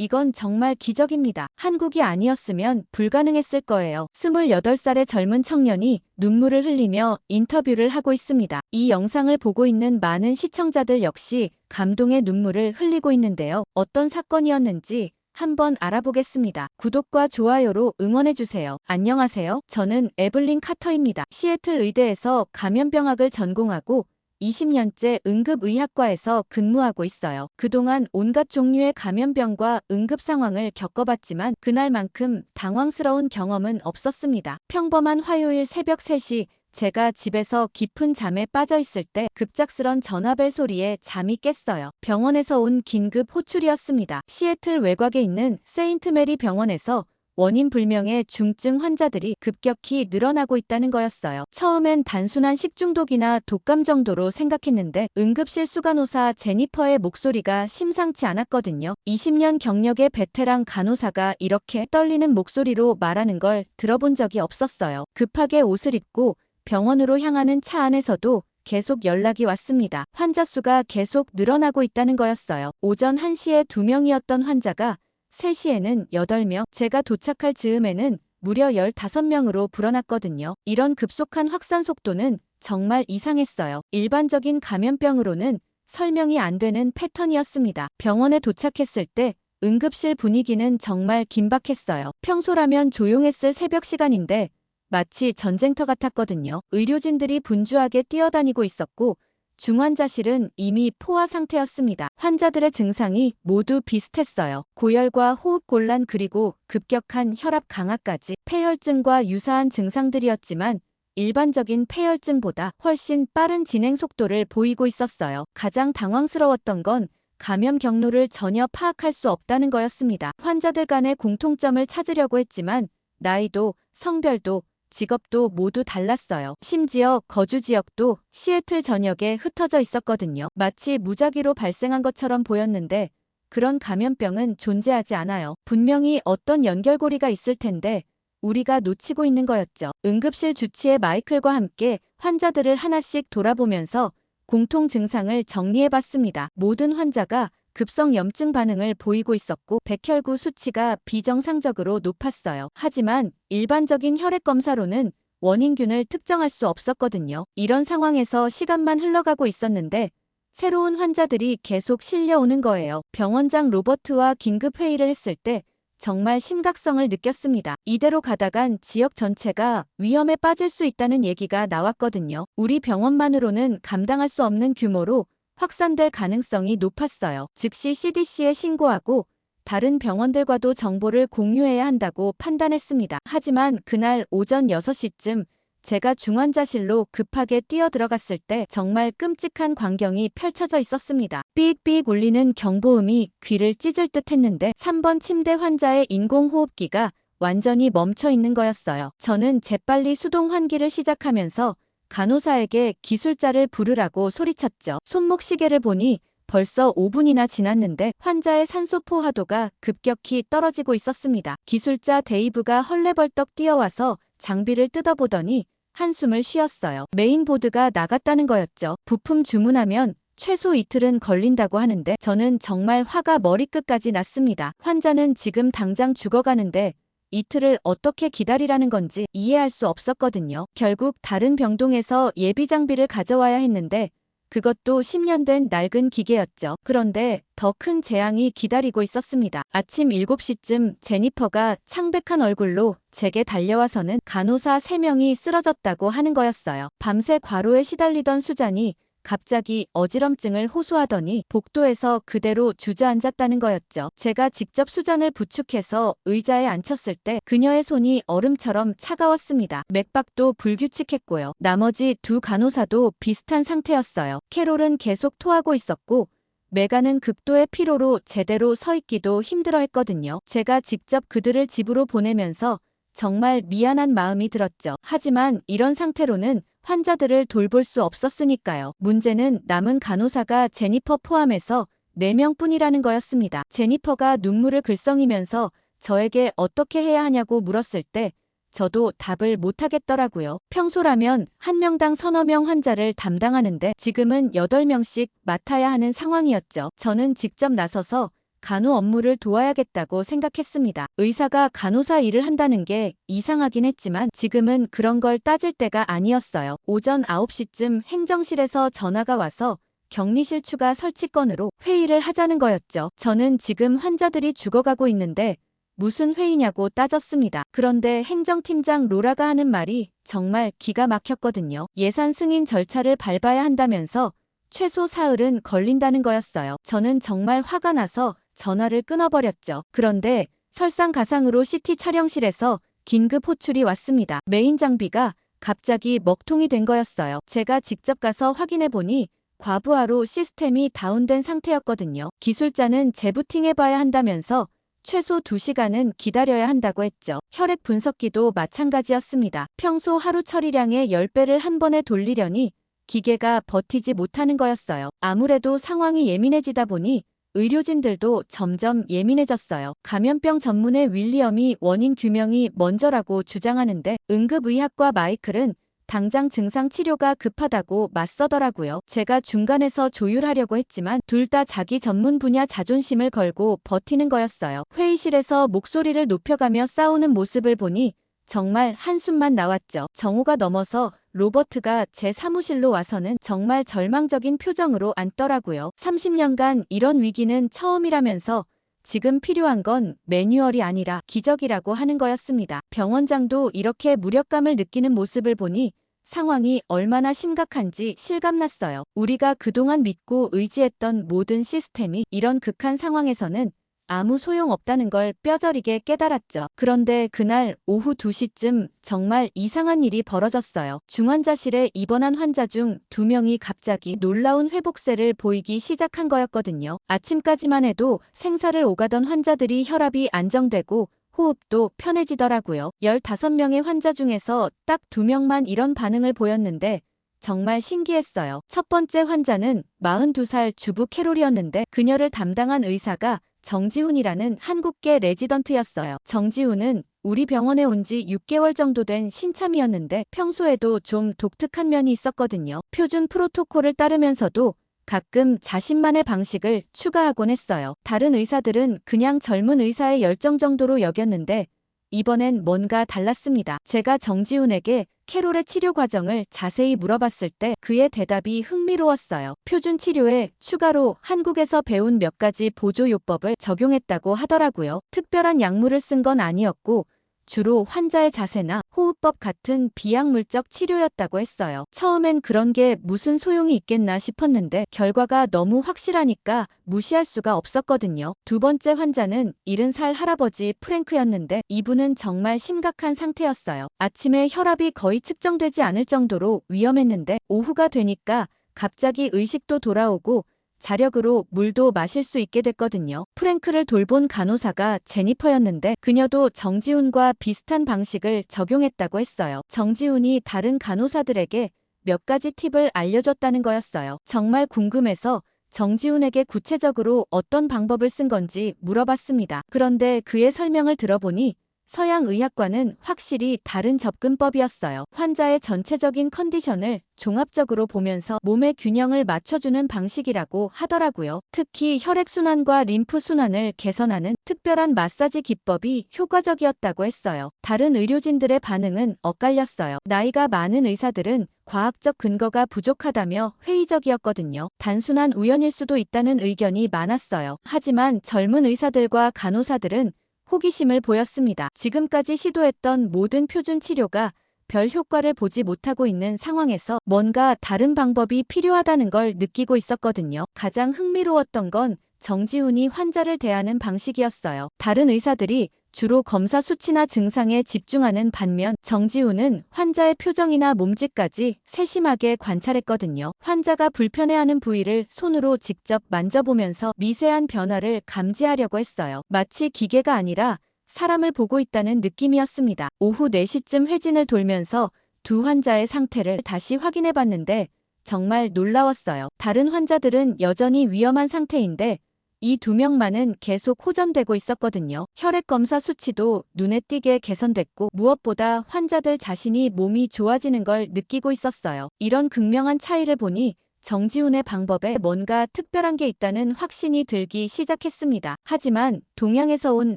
이건 정말 기적입니다. 한국이 아니었으면 불가능했을 거예요. 28살의 젊은 청년이 눈물을 흘리며 인터뷰를 하고 있습니다. 이 영상을 보고 있는 많은 시청자들 역시 감동의 눈물을 흘리고 있는데요. 어떤 사건이었는지 한번 알아보겠습니다. 구독과 좋아요로 응원해주세요. 안녕하세요. 저는 에블린 카터입니다. 시애틀 의대에서 감염병학을 전공하고 20년째 응급의학과에서 근무하고 있어요. 그동안 온갖 종류의 감염병과 응급 상황을 겪어봤지만 그날만큼 당황스러운 경험은 없었습니다. 평범한 화요일 새벽 3시 제가 집에서 깊은 잠에 빠져 있을 때 급작스런 전화벨 소리에 잠이 깼어요. 병원에서 온 긴급 호출이었습니다. 시애틀 외곽에 있는 세인트 메리 병원에서 원인 불명의 중증 환자들이 급격히 늘어나고 있다는 거였어요. 처음엔 단순한 식중독이나 독감 정도로 생각했는데 응급실 수간호사 제니퍼의 목소리가 심상치 않았거든요. 20년 경력의 베테랑 간호사가 이렇게 떨리는 목소리로 말하는 걸 들어본 적이 없었어요. 급하게 옷을 입고 병원으로 향하는 차 안에서도 계속 연락이 왔습니다. 환자 수가 계속 늘어나고 있다는 거였어요. 오전 1시에 2명이었던 환자가 3시에는 8명, 제가 도착할 즈음에는 무려 15명으로 불어났거든요. 이런 급속한 확산 속도는 정말 이상했어요. 일반적인 감염병으로는 설명이 안 되는 패턴이었습니다. 병원에 도착했을 때 응급실 분위기는 정말 긴박했어요. 평소라면 조용했을 새벽 시간인데 마치 전쟁터 같았거든요. 의료진들이 분주하게 뛰어다니고 있었고 중환자실은 이미 포화 상태였습니다. 환자들의 증상이 모두 비슷했어요. 고열과 호흡곤란 그리고 급격한 혈압 강화까지 폐혈증과 유사한 증상들이었지만 일반적인 폐혈증보다 훨씬 빠른 진행 속도를 보이고 있었어요. 가장 당황스러웠던 건 감염 경로를 전혀 파악할 수 없다는 거였습니다. 환자들 간의 공통점을 찾으려고 했지만 나이도, 성별도, 직업도 모두 달랐어요. 심지어 거주 지역도 시애틀 전역에 흩어져 있었거든요. 마치 무작위로 발생한 것처럼 보였는데 그런 감염병은 존재하지 않아요. 분명히 어떤 연결고리가 있을 텐데 우리가 놓치고 있는 거였죠. 응급실 주치의 마이클과 함께 환자들을 하나씩 돌아보면서 공통 증상을 정리해봤습니다. 모든 환자가 급성 염증 반응을 보이고 있었고 백혈구 수치가 비정상적으로 높았어요. 하지만 일반적인 혈액 검사로는 원인균을 특정할 수 없었거든요. 이런 상황에서 시간만 흘러가고 있었는데 새로운 환자들이 계속 실려오는 거예요. 병원장 로버트와 긴급 회의를 했을 때 정말 심각성을 느꼈습니다. 이대로 가다간 지역 전체가 위험에 빠질 수 있다는 얘기가 나왔거든요. 우리 병원만으로는 감당할 수 없는 규모로 확산될 가능성이 높았어요. 즉시 CDC에 신고하고 다른 병원들과도 정보를 공유해야 한다고 판단했습니다. 하지만 그날 오전 6시쯤 제가 중환자실로 급하게 뛰어들어갔을 때 정말 끔찍한 광경이 펼쳐져 있었습니다. 삑삑 울리는 경보음이 귀를 찢을 듯 했는데 3번 침대 환자의 인공호흡기가 완전히 멈춰 있는 거였어요. 저는 재빨리 수동 환기를 시작하면서 간호사에게 기술자를 부르라고 소리쳤죠. 손목 시계를 보니 벌써 5분이나 지났는데 환자의 산소 포화도가 급격히 떨어지고 있었습니다. 기술자 데이브가 헐레벌떡 뛰어와서 장비를 뜯어보더니 한숨을 쉬었어요. 메인보드가 나갔다는 거였죠. 부품 주문하면 최소 이틀은 걸린다고 하는데 저는 정말 화가 머리끝까지 났습니다. 환자는 지금 당장 죽어가는데 이틀을 어떻게 기다리라는 건지 이해할 수 없었거든요. 결국 다른 병동에서 예비 장비를 가져와야 했는데 그것도 10년 된 낡은 기계였죠. 그런데 더 큰 재앙이 기다리고 있었습니다. 아침 7시쯤 제니퍼가 창백한 얼굴로 제게 달려와서는 간호사 3명이 쓰러졌다고 하는 거였어요. 밤새 과로에 시달리던 수잔이 갑자기 어지럼증을 호소하더니 복도에서 그대로 주저앉았다는 거였죠. 제가 직접 수잔을 부축해서 의자에 앉혔을 때 그녀의 손이 얼음처럼 차가웠습니다. 맥박도 불규칙했고요. 나머지 2 간호사도 비슷한 상태였어요. 캐롤은 계속 토하고 있었고 메가는 극도의 피로로 제대로 서 있기도 힘들어했거든요. 제가 직접 그들을 집으로 보내면서 정말 미안한 마음이 들었죠. 하지만 이런 상태로는 환자들을 돌볼 수 없었으니까요. 문제는 남은 간호사가 제니퍼 포함해서 4명뿐이라는 거였습니다. 제니퍼가 눈물을 글썽이면서 저에게 어떻게 해야 하냐고 물었을 때 저도 답을 못하겠더라고요. 평소라면 한 명당 서너 명 환자를 담당하는데 지금은 8명씩 맡아야 하는 상황이었죠. 저는 직접 나서서 간호 업무를 도와야겠다고 생각했습니다. 의사가 간호사 일을 한다는 게 이상하긴 했지만 지금은 그런 걸 따질 때가 아니었어요. 오전 9시쯤 행정실에서 전화가 와서 격리실 추가 설치 건으로 회의를 하자는 거였죠. 저는 지금 환자들이 죽어가고 있는데 무슨 회의냐고 따졌습니다. 그런데 행정팀장 로라가 하는 말이 정말 기가 막혔거든요. 예산 승인 절차를 밟아야 한다면서 최소 사흘은 걸린다는 거였어요. 저는 정말 화가 나서 전화를 끊어버렸죠. 그런데 설상가상으로 CT 촬영실에서 긴급 호출이 왔습니다. 메인 장비가 갑자기 먹통이 된 거였어요. 제가 직접 가서 확인해 보니 과부하로 시스템이 다운된 상태였거든요. 기술자는 재부팅해봐야 한다면서 최소 2시간은 기다려야 한다고 했죠. 혈액 분석기도 마찬가지였습니다. 평소 하루 처리량의 10배를 한 번에 돌리려니 기계가 버티지 못하는 거였어요. 아무래도 상황이 예민해지다 보니 의료진들도 점점 예민해졌어요. 감염병 전문의 윌리엄이 원인 규명이 먼저라고 주장하는데 응급의학과 마이클은 당장 증상 치료가 급하다고 맞서더라고요. 제가 중간에서 조율하려고 했지만 둘 다 자기 전문 분야 자존심을 걸고 버티는 거였어요. 회의실에서 목소리를 높여가며 싸우는 모습을 보니 정말 한숨만 나왔죠. 정오가 넘어서 로버트가 제 사무실로 와서는 정말 절망적인 표정으로 앉더라고요. 30년간 이런 위기는 처음이라면서 지금 필요한 건 매뉴얼이 아니라 기적이라고 하는 거였습니다. 병원장도 이렇게 무력감을 느끼는 모습을 보니 상황이 얼마나 심각한지 실감났어요. 우리가 그동안 믿고 의지했던 모든 시스템이 이런 극한 상황에서는 아무 소용없다는 걸 뼈저리게 깨달았죠. 그런데 그날 오후 2시쯤 정말 이상한 일이 벌어졌어요. 중환자실에 입원한 환자 중 2명이 갑자기 놀라운 회복세를 보이기 시작한 거였거든요. 아침까지만 해도 생사를 오가던 환자들이 혈압이 안정되고 호흡도 편해지더라고요. 15명의 환자 중에서 딱 2명만 이런 반응을 보였는데 정말 신기했어요. 첫 번째 환자는 42살 주부 캐롤이었는데 그녀를 담당한 의사가 정지훈이라는 한국계 레지던트였어요. 정지훈은 우리 병원에 온 지 6개월 정도 된 신참이었는데 평소에도 좀 독특한 면이 있었거든요. 표준 프로토콜을 따르면서도 가끔 자신만의 방식을 추가하곤 했어요. 다른 의사들은 그냥 젊은 의사의 열정 정도로 여겼는데 이번엔 뭔가 달랐습니다. 제가 정지훈에게 캐롤의 치료 과정을 자세히 물어봤을 때 그의 대답이 흥미로웠어요. 표준 치료에 추가로 한국에서 배운 몇 가지 보조요법을 적용했다고 하더라고요. 특별한 약물을 쓴 건 아니었고 주로 환자의 자세나 호흡법 같은 비약물적 치료였다고 했어요. 처음엔 그런 게 무슨 소용이 있겠나 싶었는데 결과가 너무 확실하니까 무시할 수가 없었거든요. 두 번째 환자는 70살 할아버지 프랭크였는데 이분은 정말 심각한 상태였어요. 아침에 혈압이 거의 측정되지 않을 정도로 위험했는데 오후가 되니까 갑자기 의식도 돌아오고 자력으로 물도 마실 수 있게 됐거든요. 프랭크를 돌본 간호사가 제니퍼였는데 그녀도 정지훈과 비슷한 방식을 적용했다고 했어요. 정지훈이 다른 간호사들에게 몇 가지 팁을 알려줬다는 거였어요. 정말 궁금해서 정지훈에게 구체적으로 어떤 방법을 쓴 건지 물어봤습니다. 그런데 그의 설명을 들어보니 서양 의학과는 확실히 다른 접근법이었어요. 환자의 전체적인 컨디션을 종합적으로 보면서 몸의 균형을 맞춰주는 방식이라고 하더라고요. 특히 혈액순환과 림프순환을 개선하는 특별한 마사지 기법이 효과적이었다고 했어요. 다른 의료진들의 반응은 엇갈렸어요. 나이가 많은 의사들은 과학적 근거가 부족하다며 회의적이었거든요. 단순한 우연일 수도 있다는 의견이 많았어요. 하지만 젊은 의사들과 간호사들은 호기심을 보였습니다. 지금까지 시도했던 모든 표준 치료가 별 효과를 보지 못하고 있는 상황에서 뭔가 다른 방법이 필요하다는 걸 느끼고 있었거든요. 가장 흥미로웠던 건 정지훈이 환자를 대하는 방식이었어요. 다른 의사들이 주로 검사 수치나 증상에 집중하는 반면 정지훈은 환자의 표정이나 몸짓까지 세심하게 관찰했거든요. 환자가 불편해하는 부위를 손으로 직접 만져보면서 미세한 변화를 감지하려고 했어요. 마치 기계가 아니라 사람을 보고 있다는 느낌이었습니다. 오후 4시쯤 회진을 돌면서 두 환자의 상태를 다시 확인해봤는데 정말 놀라웠어요. 다른 환자들은 여전히 위험한 상태인데 이 2명만은 계속 호전되고 있었거든요. 혈액 검사 수치도 눈에 띄게 개선됐고 무엇보다 환자들 자신이 몸이 좋아지는 걸 느끼고 있었어요. 이런 극명한 차이를 보니 정지훈의 방법에 뭔가 특별한 게 있다는 확신이 들기 시작했습니다. 하지만 동양에서 온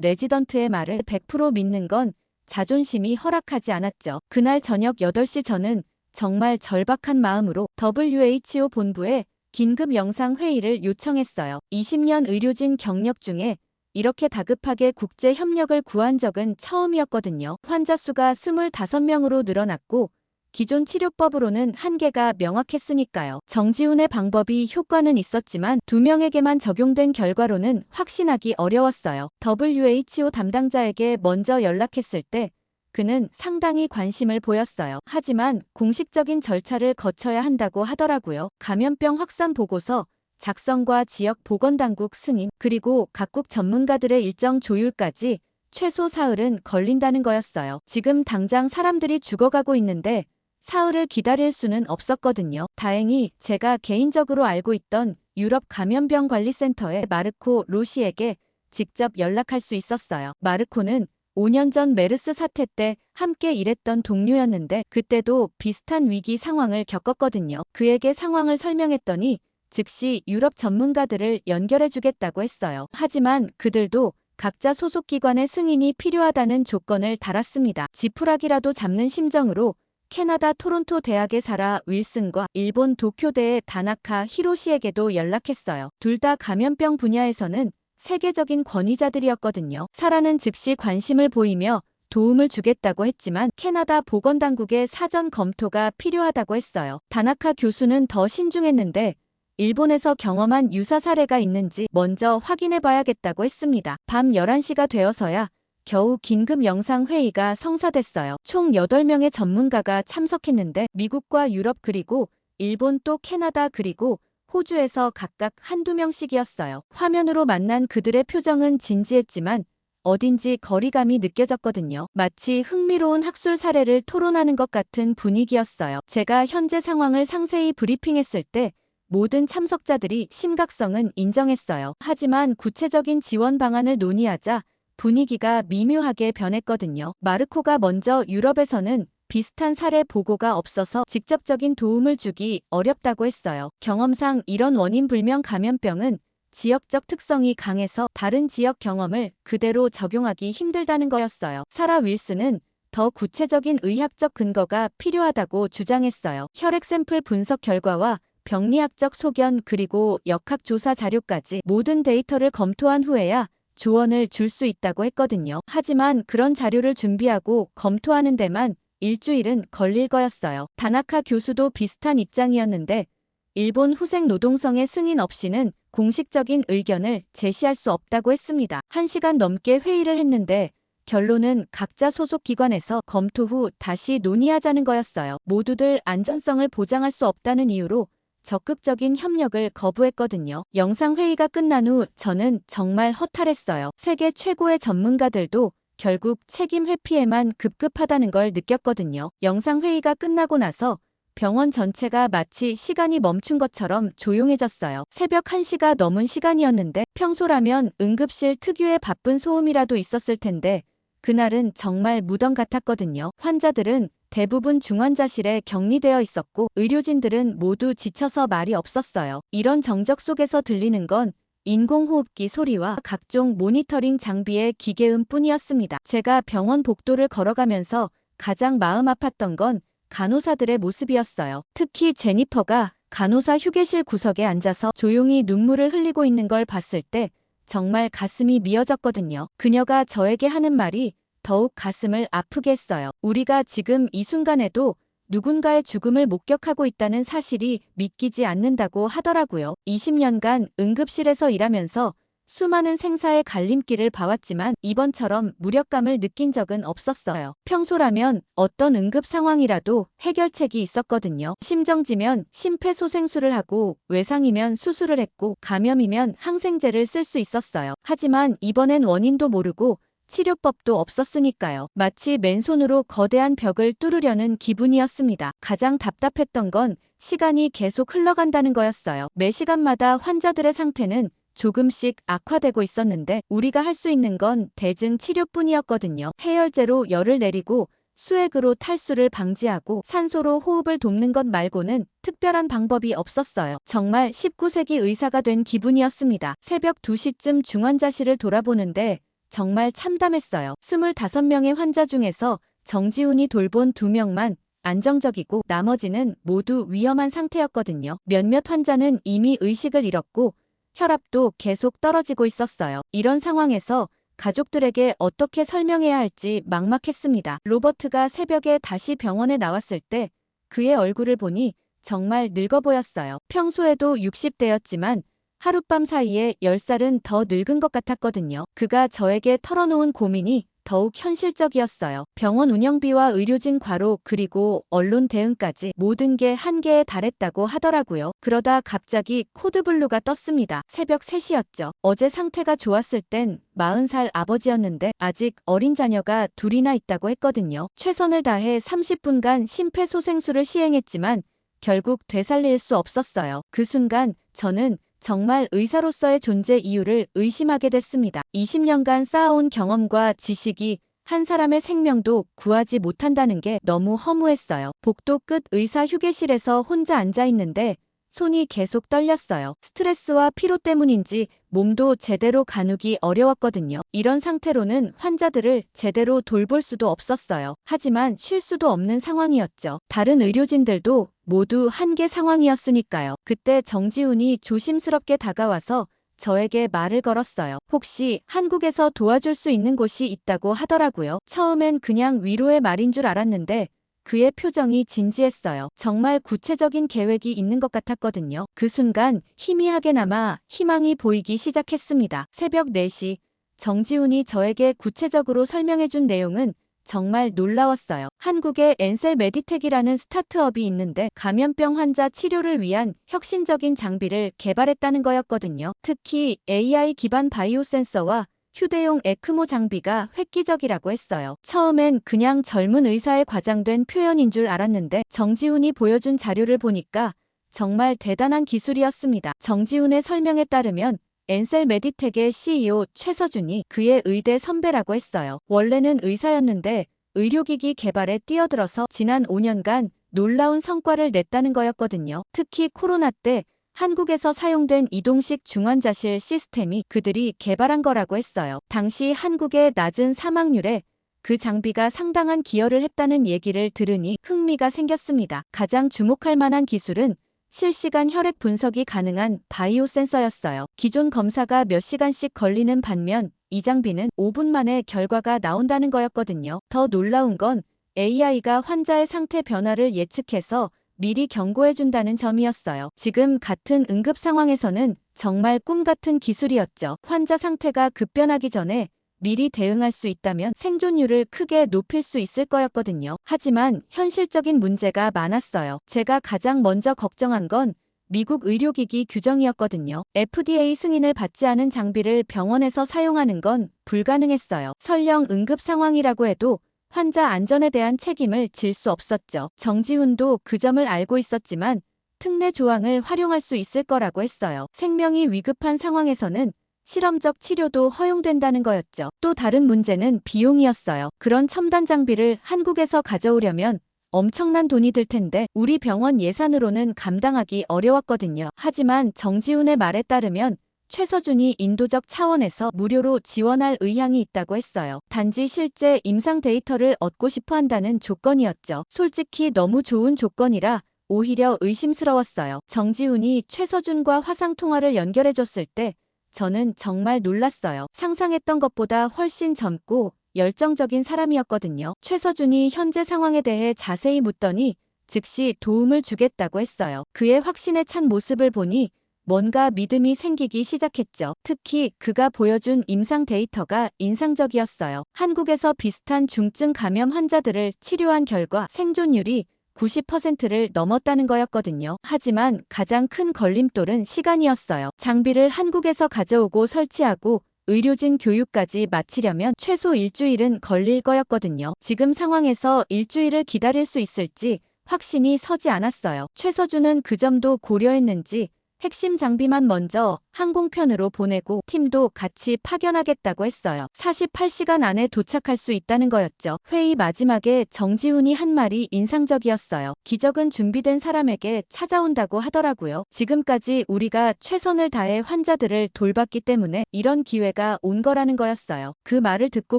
레지던트의 말을 100% 믿는 건 자존심이 허락하지 않았죠. 그날 저녁 8시 저는 정말 절박한 마음으로 WHO 본부에 긴급 영상 회의를 요청했어요. 20년 의료진 경력 중에 이렇게 다급하게 국제 협력을 구한 적은 처음이었거든요. 환자 수가 25명으로 늘어났고 기존 치료법으로는 한계가 명확했으니까요. 정지훈의 방법이 효과는 있었지만 2명에게만 적용된 결과로는 확신하기 어려웠어요. WHO 담당자에게 먼저 연락했을 때 그는 상당히 관심을 보였어요. 하지만 공식적인 절차를 거쳐야 한다고 하더라고요. 감염병 확산 보고서 작성과 지역 보건당국 승인, 그리고 각국 전문가들의 일정 조율까지 최소 사흘은 걸린다는 거였어요. 지금 당장 사람들이 죽어가고 있는데 사흘을 기다릴 수는 없었거든요. 다행히 제가 개인적으로 알고 있던 유럽 감염병 관리센터의 마르코 로시에게 직접 연락할 수 있었어요. 마르코는 5년 전 메르스 사태 때 함께 일했던 동료였는데 그때도 비슷한 위기 상황을 겪었거든요. 그에게 상황을 설명했더니 즉시 유럽 전문가들을 연결해주겠다고 했어요. 하지만 그들도 각자 소속 기관의 승인이 필요하다는 조건을 달았습니다. 지푸라기라도 잡는 심정으로 캐나다 토론토 대학의 사라 윌슨과 일본 도쿄대의 다나카 히로시에게도 연락했어요. 둘 다 감염병 분야에서는 세계적인 권위자들이었거든요. 사라는 즉시 관심을 보이며 도움을 주겠다고 했지만 캐나다 보건당국의 사전 검토가 필요하다고 했어요. 다나카 교수는 더 신중했는데 일본에서 경험한 유사 사례가 있는지 먼저 확인해봐야겠다고 했습니다. 밤 11시가 되어서야 겨우 긴급 영상회의가 성사됐어요. 총 8명의 전문가가 참석했는데 미국과 유럽 그리고 일본 또 캐나다 그리고 호주에서 각각 한두 명씩이었어요. 화면으로 만난 그들의 표정은 진지했지만 어딘지 거리감이 느껴졌거든요. 마치 흥미로운 학술 사례를 토론하는 것 같은 분위기였어요. 제가 현재 상황을 상세히 브리핑했을 때 모든 참석자들이 심각성은 인정했어요. 하지만 구체적인 지원 방안을 논의하자 분위기가 미묘하게 변했거든요. 마르코가 먼저 유럽에서는 비슷한 사례 보고가 없어서 직접적인 도움을 주기 어렵다고 했어요. 경험상 이런 원인 불명 감염병은 지역적 특성이 강해서 다른 지역 경험을 그대로 적용하기 힘들다는 거였어요. 사라 윌슨은 더 구체적인 의학적 근거가 필요하다고 주장했어요. 혈액 샘플 분석 결과와 병리학적 소견 그리고 역학조사 자료까지 모든 데이터를 검토한 후에야 조언을 줄 수 있다고 했거든요. 하지만 그런 자료를 준비하고 검토하는 데만 일주일은 걸릴 거였어요. 다나카 교수도 비슷한 입장이었는데 일본 후생 노동성의 승인 없이는 공식적인 의견을 제시할 수 없다고 했습니다. 1시간 넘게 회의를 했는데 결론은 각자 소속 기관에서 검토 후 다시 논의하자는 거였어요. 모두들 안전성을 보장할 수 없다는 이유로 적극적인 협력을 거부했거든요. 영상회의가 끝난 후 저는 정말 허탈했어요. 세계 최고의 전문가들도 결국 책임 회피에만 급급하다는 걸 느꼈거든요. 영상회의가 끝나고 나서 병원 전체가 마치 시간이 멈춘 것처럼 조용해졌어요. 새벽 1시가 넘은 시간이었는데 평소라면 응급실 특유의 바쁜 소음이라도 있었을 텐데 그날은 정말 무덤 같았거든요. 환자들은 대부분 중환자실에 격리되어 있었고 의료진들은 모두 지쳐서 말이 없었어요. 이런 정적 속에서 들리는 건 인공호흡기 소리와 각종 모니터링 장비의 기계음 뿐이었습니다. 제가 병원 복도를 걸어가면서 가장 마음 아팠던 건 간호사들의 모습이었어요. 특히 제니퍼가 간호사 휴게실 구석에 앉아서 조용히 눈물을 흘리고 있는 걸 봤을 때 정말 가슴이 미어졌거든요. 그녀가 저에게 하는 말이 더욱 가슴을 아프게 했어요. 우리가 지금 이 순간에도 누군가의 죽음을 목격하고 있다는 사실이 믿기지 않는다고 하더라고요. 20년간 응급실에서 일하면서 수많은 생사의 갈림길을 봐왔지만 이번처럼 무력감을 느낀 적은 없었어요. 평소라면 어떤 응급 상황이라도 해결책이 있었거든요. 심정지면 심폐소생술을 하고 외상이면 수술을 했고 감염이면 항생제를 쓸 수 있었어요. 하지만 이번엔 원인도 모르고 치료법도 없었으니까요. 마치 맨손으로 거대한 벽을 뚫으려는 기분이었습니다. 가장 답답했던 건 시간이 계속 흘러간다는 거였어요. 매 시간마다 환자들의 상태는 조금씩 악화되고 있었는데 우리가 할 수 있는 건 대증 치료뿐이었거든요. 해열제로 열을 내리고 수액으로 탈수를 방지하고 산소로 호흡을 돕는 것 말고는 특별한 방법이 없었어요. 정말 19세기 의사가 된 기분이었습니다. 새벽 2시쯤 중환자실을 돌아보는데 정말 참담했어요. 25명의 환자 중에서 정지훈이 돌본 2명만 안정적이고 나머지는 모두 위험한 상태였거든요. 몇몇 환자는 이미 의식을 잃었고 혈압도 계속 떨어지고 있었어요. 이런 상황에서 가족들에게 어떻게 설명해야 할지 막막했습니다. 로버트가 새벽에 다시 병원에 나왔을 때 그의 얼굴을 보니 정말 늙어 보였어요. 평소에도 60대였지만 하룻밤 사이에 10살은 더 늙은 것 같았거든요. 그가 저에게 털어놓은 고민이 더욱 현실적이었어요. 병원 운영비와 의료진 과로 그리고 언론 대응까지 모든 게 한계에 달했다고 하더라고요. 그러다 갑자기 코드블루가 떴습니다. 새벽 3시였죠. 어제 상태가 좋았을 땐 40살 아버지였는데 아직 어린 자녀가 둘이나 있다고 했거든요. 최선을 다해 30분간 심폐소생술을 시행했지만 결국 되살릴 수 없었어요. 그 순간 저는 정말 의사로서의 존재 이유를 의심하게 됐습니다. 20년간 쌓아온 경험과 지식이 한 사람의 생명도 구하지 못한다는 게 너무 허무했어요. 복도 끝 의사 휴게실에서 혼자 앉아 있는데 손이 계속 떨렸어요. 스트레스와 피로 때문인지 몸도 제대로 가누기 어려웠거든요. 이런 상태로는 환자들을 제대로 돌볼 수도 없었어요. 하지만 쉴 수도 없는 상황이었죠. 다른 의료진들도 모두 한계 상황이었으니까요. 그때 정지훈이 조심스럽게 다가와서 저에게 말을 걸었어요. 혹시 한국에서 도와줄 수 있는 곳이 있다고 하더라고요. 처음엔 그냥 위로의 말인 줄 알았는데 그의 표정이 진지했어요. 정말 구체적인 계획이 있는 것 같았거든요. 그 순간 희미하게나마 희망이 보이기 시작했습니다. 새벽 4시 정지훈이 저에게 구체적으로 설명해준 내용은 정말 놀라웠어요. 한국에 엔셀 메디텍이라는 스타트업이 있는데 감염병 환자 치료를 위한 혁신적인 장비를 개발했다는 거였거든요. 특히 AI 기반 바이오 센서와 휴대용 에크모 장비가 획기적이라고 했어요. 처음엔 그냥 젊은 의사의 과장된 표현인 줄 알았는데 정지훈이 보여준 자료를 보니까 정말 대단한 기술이었습니다. 정지훈의 설명에 따르면 엔셀 메디텍의 CEO 최서준이 그의 의대 선배라고 했어요. 원래는 의사였는데 의료기기 개발에 뛰어들어서 지난 5년간 놀라운 성과를 냈다는 거였거든요. 특히 코로나 때 한국에서 사용된 이동식 중환자실 시스템이 그들이 개발한 거라고 했어요. 당시 한국의 낮은 사망률에 그 장비가 상당한 기여를 했다는 얘기를 들으니 흥미가 생겼습니다. 가장 주목할 만한 기술은 실시간 혈액 분석이 가능한 바이오 센서였어요. 기존 검사가 몇 시간씩 걸리는 반면 이 장비는 5분 만에 결과가 나온다는 거였거든요. 더 놀라운 건 AI가 환자의 상태 변화를 예측해서 미리 경고해준다는 점이었어요. 지금 같은 응급 상황에서는 정말 꿈 같은 기술이었죠. 환자 상태가 급변하기 전에 미리 대응할 수 있다면 생존율을 크게 높일 수 있을 거였거든요. 하지만 현실적인 문제가 많았어요. 제가 가장 먼저 걱정한 건 미국 의료기기 규정이었거든요. FDA 승인을 받지 않은 장비를 병원에서 사용하는 건 불가능했어요. 설령 응급 상황이라고 해도 환자 안전에 대한 책임을 질 수 없었죠. 정지훈도 그 점을 알고 있었지만 특례 조항을 활용할 수 있을 거라고 했어요. 생명이 위급한 상황에서는 실험적 치료도 허용된다는 거였죠. 또 다른 문제는 비용이었어요. 그런 첨단 장비를 한국에서 가져오려면 엄청난 돈이 들 텐데 우리 병원 예산으로는 감당하기 어려웠거든요. 하지만 정지훈의 말에 따르면 최서준이 인도적 차원에서 무료로 지원할 의향이 있다고 했어요. 단지 실제 임상 데이터를 얻고 싶어 한다는 조건이었죠. 솔직히 너무 좋은 조건이라 오히려 의심스러웠어요. 정지훈이 최서준과 화상통화를 연결해줬을 때 저는 정말 놀랐어요. 상상했던 것보다 훨씬 젊고 열정적인 사람이었거든요. 최서준이 현재 상황에 대해 자세히 묻더니 즉시 도움을 주겠다고 했어요. 그의 확신에 찬 모습을 보니 뭔가 믿음이 생기기 시작했죠. 특히 그가 보여준 임상 데이터가 인상적이었어요. 한국에서 비슷한 중증 감염 환자들을 치료한 결과 생존율이 90%를 넘었다는 거였거든요. 하지만 가장 큰 걸림돌은 시간이었어요. 장비를 한국에서 가져오고 설치하고 의료진 교육까지 마치려면 최소 일주일은 걸릴 거였거든요. 지금 상황에서 일주일을 기다릴 수 있을지 확신이 서지 않았어요. 최서준은 그 점도 고려했는지 핵심 장비만 먼저 항공편으로 보내고 팀도 같이 파견하겠다고 했어요. 48시간 안에 도착할 수 있다는 거였죠. 회의 마지막에 정지훈이 한 말이 인상적이었어요. 기적은 준비된 사람에게 찾아온다고 하더라고요. 지금까지 우리가 최선을 다해 환자들을 돌봤기 때문에 이런 기회가 온 거라는 거였어요. 그 말을 듣고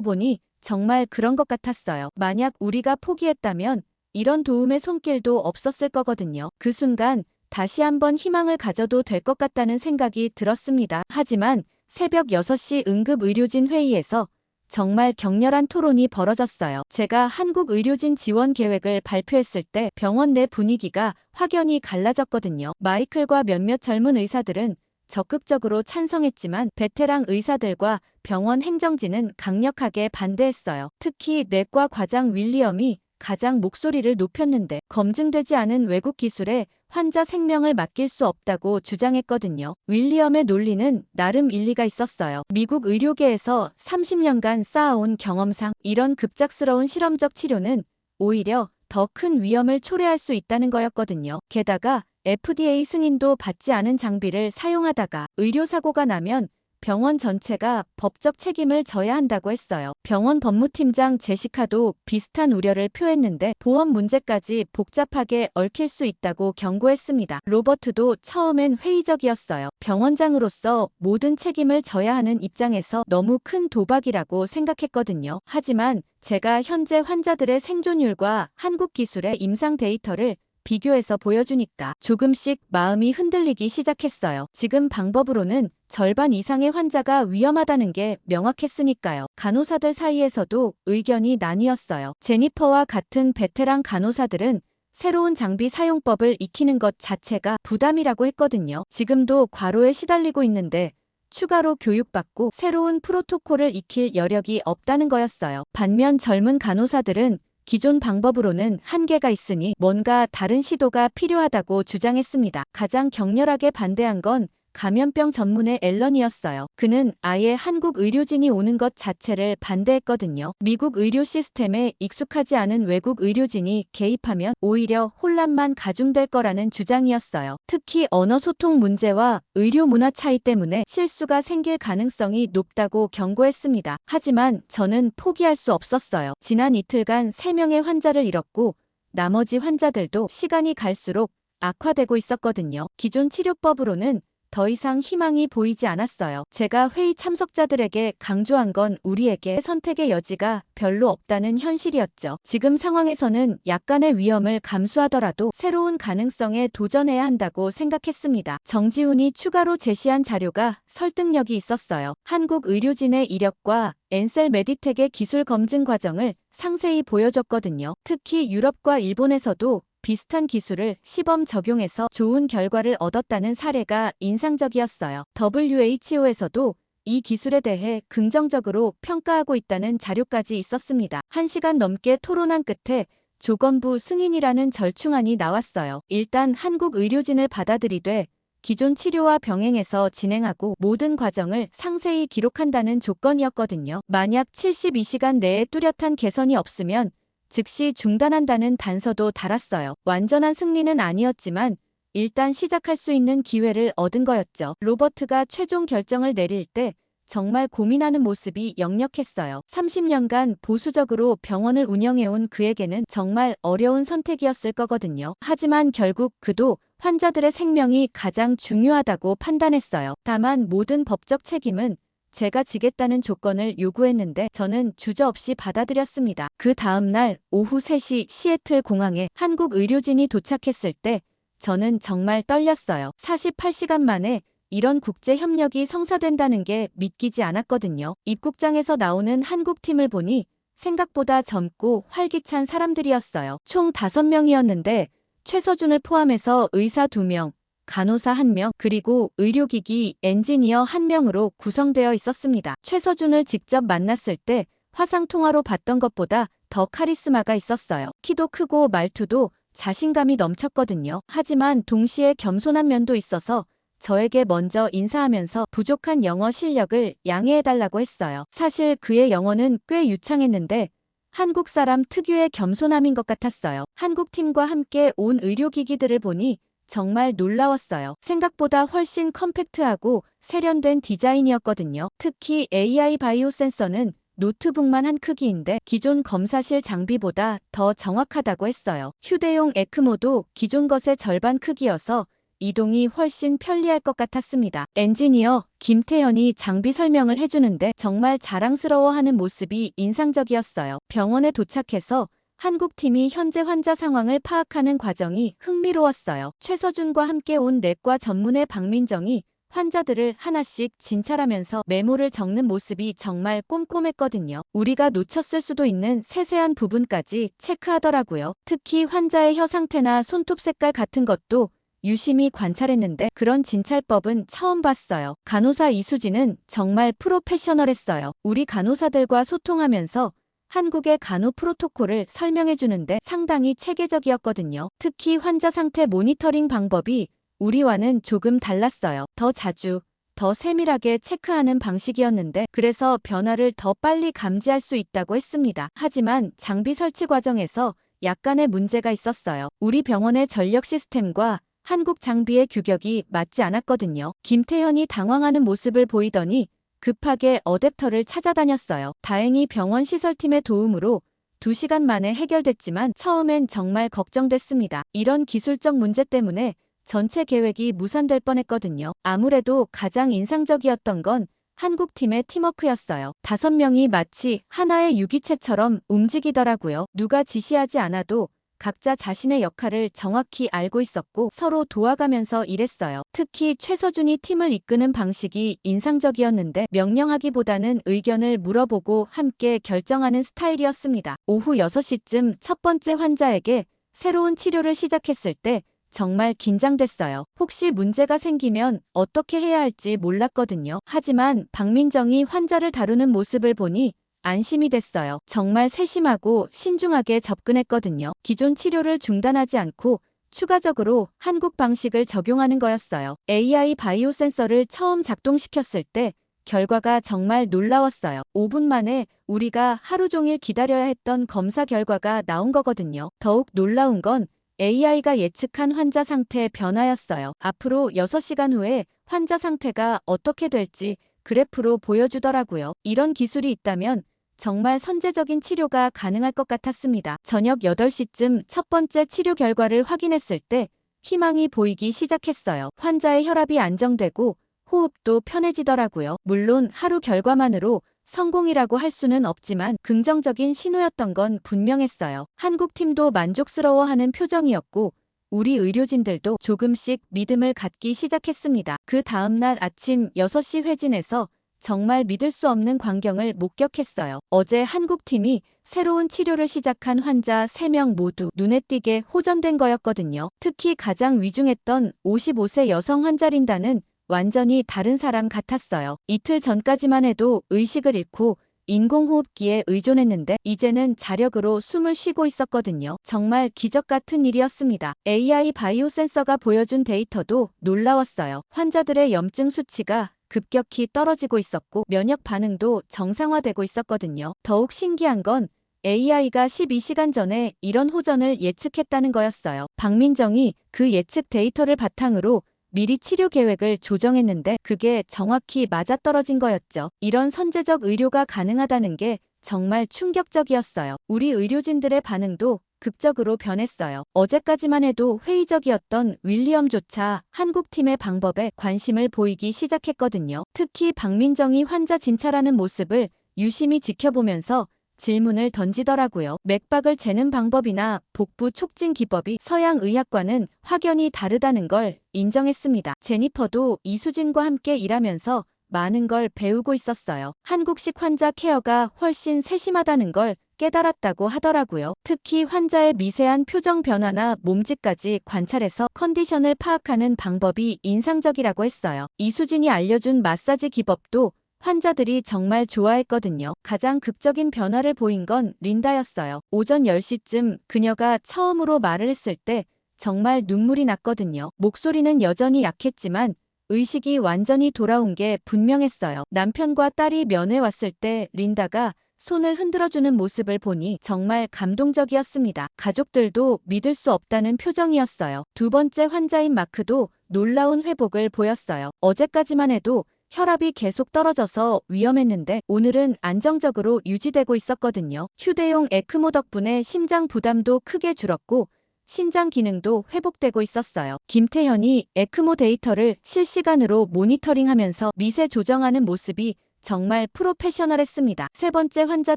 보니 정말 그런 것 같았어요. 만약 우리가 포기했다면 이런 도움의 손길도 없었을 거거든요. 그 순간 다시 한번 희망을 가져도 될 것 같다는 생각이 들었습니다. 하지만 새벽 6시 응급의료진 회의에서 정말 격렬한 토론이 벌어졌어요. 제가 한국의료진 지원 계획을 발표했을 때 병원 내 분위기가 확연히 갈라졌거든요. 마이클과 몇몇 젊은 의사들은 적극적으로 찬성했지만 베테랑 의사들과 병원 행정진은 강력하게 반대했어요. 특히 내과 과장 윌리엄이 가장 목소리를 높였는데 검증되지 않은 외국 기술에 환자 생명을 맡길 수 없다고 주장했거든요. 윌리엄의 논리는 나름 일리가 있었어요. 미국 의료계에서 30년간 쌓아온 경험상 이런 급작스러운 실험적 치료는 오히려 더 큰 위험을 초래할 수 있다는 거였거든요. 게다가 FDA 승인도 받지 않은 장비를 사용하다가 의료사고가 나면 병원 전체가 법적 책임을 져야 한다고 했어요. 병원 법무팀장 제시카도 비슷한 우려를 표했는데 보험 문제까지 복잡하게 얽힐 수 있다고 경고했습니다. 로버트도 처음엔 회의적이었어요. 병원장으로서 모든 책임을 져야 하는 입장에서 너무 큰 도박이라고 생각했거든요. 하지만 제가 현재 환자들의 생존율과 한국 기술의 임상 데이터를 비교해서 보여주니까 조금씩 마음이 흔들리기 시작했어요. 지금 방법으로는 절반 이상의 환자가 위험하다는 게 명확했으니까요. 간호사들 사이에서도 의견이 나뉘었어요. 제니퍼와 같은 베테랑 간호사들은 새로운 장비 사용법을 익히는 것 자체가 부담이라고 했거든요. 지금도 과로에 시달리고 있는데 추가로 교육받고 새로운 프로토콜을 익힐 여력이 없다는 거였어요. 반면 젊은 간호사들은 기존 방법으로는 한계가 있으니 뭔가 다른 시도가 필요하다고 주장했습니다. 가장 격렬하게 반대한 건 감염병 전문의 앨런이었어요. 그는 아예 한국 의료진이 오는 것 자체를 반대했거든요. 미국 의료 시스템에 익숙하지 않은 외국 의료진이 개입하면 오히려 혼란만 가중될 거라는 주장이었어요. 특히 언어 소통 문제와 의료 문화 차이 때문에 실수가 생길 가능성이 높다고 경고했습니다. 하지만 저는 포기할 수 없었어요. 지난 이틀간 3명의 환자를 잃었고 나머지 환자들도 시간이 갈수록 악화되고 있었거든요. 기존 치료법으로는 더 이상 희망이 보이지 않았어요. 제가 회의 참석자들에게 강조한 건 우리에게 선택의 여지가 별로 없다는 현실이었죠. 지금 상황에서는 약간의 위험을 감수하더라도 새로운 가능성에 도전해야 한다고 생각했습니다. 정지훈이 추가로 제시한 자료가 설득력이 있었어요. 한국 의료진의 이력과 엔셀 메디텍의 기술 검증 과정을 상세히 보여줬거든요. 특히 유럽과 일본에서도 비슷한 기술을 시범 적용해서 좋은 결과를 얻었다는 사례가 인상적이었어요. WHO에서도 이 기술에 대해 긍정적으로 평가하고 있다는 자료까지 있었습니다. 1시간 넘게 토론한 끝에 조건부 승인이라는 절충안이 나왔어요. 일단 한국 의료진을 받아들이되 기존 치료와 병행해서 진행하고 모든 과정을 상세히 기록한다는 조건이었거든요. 만약 72시간 내에 뚜렷한 개선이 없으면 즉시 중단한다는 단서도 달았어요. 완전한 승리는 아니었지만 일단 시작할 수 있는 기회를 얻은 거였죠. 로버트가 최종 결정을 내릴 때 정말 고민하는 모습이 역력했어요. 30년간 보수적으로 병원을 운영해온 그에게는 정말 어려운 선택이었을 거거든요. 하지만 결국 그도 환자들의 생명이 가장 중요하다고 판단했어요. 다만 모든 법적 책임은 제가 지겠다는 조건을 요구했는데 저는 주저없이 받아들였습니다. 그 다음 날 오후 3시 시애틀 공항에 한국 의료진이 도착했을 때 저는 정말 떨렸어요. 48시간 만에 이런 국제 협력이 성사된다는 게 믿기지 않았거든요. 입국장에서 나오는 한국 팀을 보니 생각보다 젊고 활기찬 사람들이었어요. 총 5명이었는데 최서준을 포함해서 의사 2명, 간호사 1명, 그리고 의료기기 엔지니어 1명으로 구성되어 있었습니다. 최서준을 직접 만났을 때 화상통화로 봤던 것보다 더 카리스마가 있었어요. 키도 크고 말투도 자신감이 넘쳤거든요. 하지만 동시에 겸손한 면도 있어서 저에게 먼저 인사하면서 부족한 영어 실력을 양해해달라고 했어요. 사실 그의 영어는 꽤 유창했는데 한국 사람 특유의 겸손함인 것 같았어요. 한국 팀과 함께 온 의료기기들을 보니 정말 놀라웠어요. 생각보다 훨씬 컴팩트하고 세련된 디자인이었거든요. 특히 AI 바이오 센서는 노트북만 한 크기인데 기존 검사실 장비보다 더 정확하다고 했어요. 휴대용 에크모도 기존 것의 절반 크기여서 이동이 훨씬 편리할 것 같았습니다. 엔지니어 김태현이 장비 설명을 해주는데 정말 자랑스러워하는 모습이 인상적이었어요. 병원에 도착해서 한국팀이 현재 환자 상황을 파악하는 과정이 흥미로웠어요. 최서준과 함께 온 내과 전문의 박민정이 환자들을 하나씩 진찰하면서 메모를 적는 모습이 정말 꼼꼼했거든요. 우리가 놓쳤을 수도 있는 세세한 부분까지 체크하더라고요. 특히 환자의 혀 상태나 손톱 색깔 같은 것도 유심히 관찰했는데 그런 진찰법은 처음 봤어요. 간호사 이수진은 정말 프로페셔널했어요. 우리 간호사들과 소통하면서 한국의 간호 프로토콜을 설명해 주는데 상당히 체계적이었거든요. 특히 환자 상태 모니터링 방법이 우리와는 조금 달랐어요. 더 자주, 더 세밀하게 체크하는 방식이었는데 그래서 변화를 더 빨리 감지할 수 있다고 했습니다. 하지만 장비 설치 과정에서 약간의 문제가 있었어요. 우리 병원의 전력 시스템과 한국 장비의 규격이 맞지 않았거든요. 김태현이 당황하는 모습을 보이더니 급하게 어댑터를 찾아다녔어요. 다행히 병원 시설팀의 도움으로 2시간 만에 해결됐지만 처음엔 정말 걱정됐습니다. 이런 기술적 문제 때문에 전체 계획이 무산될 뻔했거든요. 아무래도 가장 인상적이었던 건 한국팀의 팀워크였어요. 5명이 마치 하나의 유기체처럼 움직이더라고요. 누가 지시하지 않아도 각자 자신의 역할을 정확히 알고 있었고 서로 도와가면서 일했어요. 특히 최서준이 팀을 이끄는 방식이 인상적이었는데 명령하기보다는 의견을 물어보고 함께 결정하는 스타일이었습니다. 오후 6시쯤 첫 번째 환자에게 새로운 치료를 시작했을 때 정말 긴장됐어요. 혹시 문제가 생기면 어떻게 해야 할지 몰랐거든요. 하지만 박민정이 환자를 다루는 모습을 보니 안심이 됐어요. 정말 세심하고 신중하게 접근했거든요. 기존 치료를 중단하지 않고 추가적으로 한국 방식을 적용하는 거였어요. AI 바이오 센서를 처음 작동시켰을 때 결과가 정말 놀라웠어요. 5분 만에 우리가 하루 종일 기다려야 했던 검사 결과가 나온 거거든요. 더욱 놀라운 건 AI가 예측한 환자 상태 변화였어요. 앞으로 6시간 후에 환자 상태가 어떻게 될지 그래프로 보여주더라고요. 이런 기술이 있다면 정말 선제적인 치료가 가능할 것 같았습니다. 저녁 8시쯤 첫 번째 치료 결과를 확인했을 때 희망이 보이기 시작했어요. 환자의 혈압이 안정되고 호흡도 편해지더라고요. 물론 하루 결과만으로 성공이라고 할 수는 없지만 긍정적인 신호였던 건 분명했어요. 한국팀도 만족스러워하는 표정이었고 우리 의료진들도 조금씩 믿음을 갖기 시작했습니다. 그 다음날 아침 6시 회진에서 정말 믿을 수 없는 광경을 목격했어요. 어제 한국팀이 새로운 치료를 시작한 환자 3명 모두 눈에 띄게 호전된 거였거든요. 특히 가장 위중했던 55세 여성 환자 린다는 완전히 다른 사람 같았어요. 이틀 전까지만 해도 의식을 잃고 인공호흡기에 의존했는데 이제는 자력으로 숨을 쉬고 있었거든요. 정말 기적 같은 일이었습니다. AI 바이오 센서가 보여준 데이터도 놀라웠어요. 환자들의 염증 수치가 급격히 떨어지고 있었고 면역 반응도 정상화되고 있었거든요. 더욱 신기한 건 AI가 12시간 전에 이런 호전을 예측했다는 거였어요. 박민정이 그 예측 데이터를 바탕으로 미리 치료 계획을 조정했는데 그게 정확히 맞아떨어진 거였죠. 이런 선제적 의료가 가능하다는 게 정말 충격적이었어요. 우리 의료진들의 반응도 극적으로 변했어요. 어제까지만 해도 회의적이었던 윌리엄조차 한국팀의 방법에 관심을 보이기 시작했거든요. 특히 박민정이 환자 진찰하는 모습을 유심히 지켜보면서 질문을 던지더라고요. 맥박을 재는 방법이나 복부 촉진 기법이 서양 의학과는 확연히 다르다는 걸 인정했습니다. 제니퍼도 이수진과 함께 일하면서 많은 걸 배우고 있었어요. 한국식 환자 케어가 훨씬 세심하다는 걸 깨달았다고 하더라고요. 특히 환자의 미세한 표정 변화나 몸짓까지 관찰해서 컨디션을 파악하는 방법이 인상적이라고 했어요. 이수진이 알려준 마사지 기법도 환자들이 정말 좋아했거든요. 가장 극적인 변화를 보인 건 린다였어요. 오전 10시쯤 그녀가 처음으로 말을 했을 때 정말 눈물이 났거든요. 목소리는 여전히 약했지만 의식이 완전히 돌아온 게 분명했어요. 남편과 딸이 면회 왔을 때 린다가 손을 흔들어주는 모습을 보니 정말 감동적이었습니다. 가족들도 믿을 수 없다는 표정이었어요. 두 번째 환자인 마크도 놀라운 회복을 보였어요. 어제까지만 해도 혈압이 계속 떨어져서 위험했는데 오늘은 안정적으로 유지되고 있었거든요. 휴대용 에크모 덕분에 심장 부담도 크게 줄었고 신장 기능도 회복되고 있었어요. 김태현이 에크모 데이터를 실시간으로 모니터링하면서 미세 조정하는 모습이 정말 프로페셔널했습니다. 세 번째 환자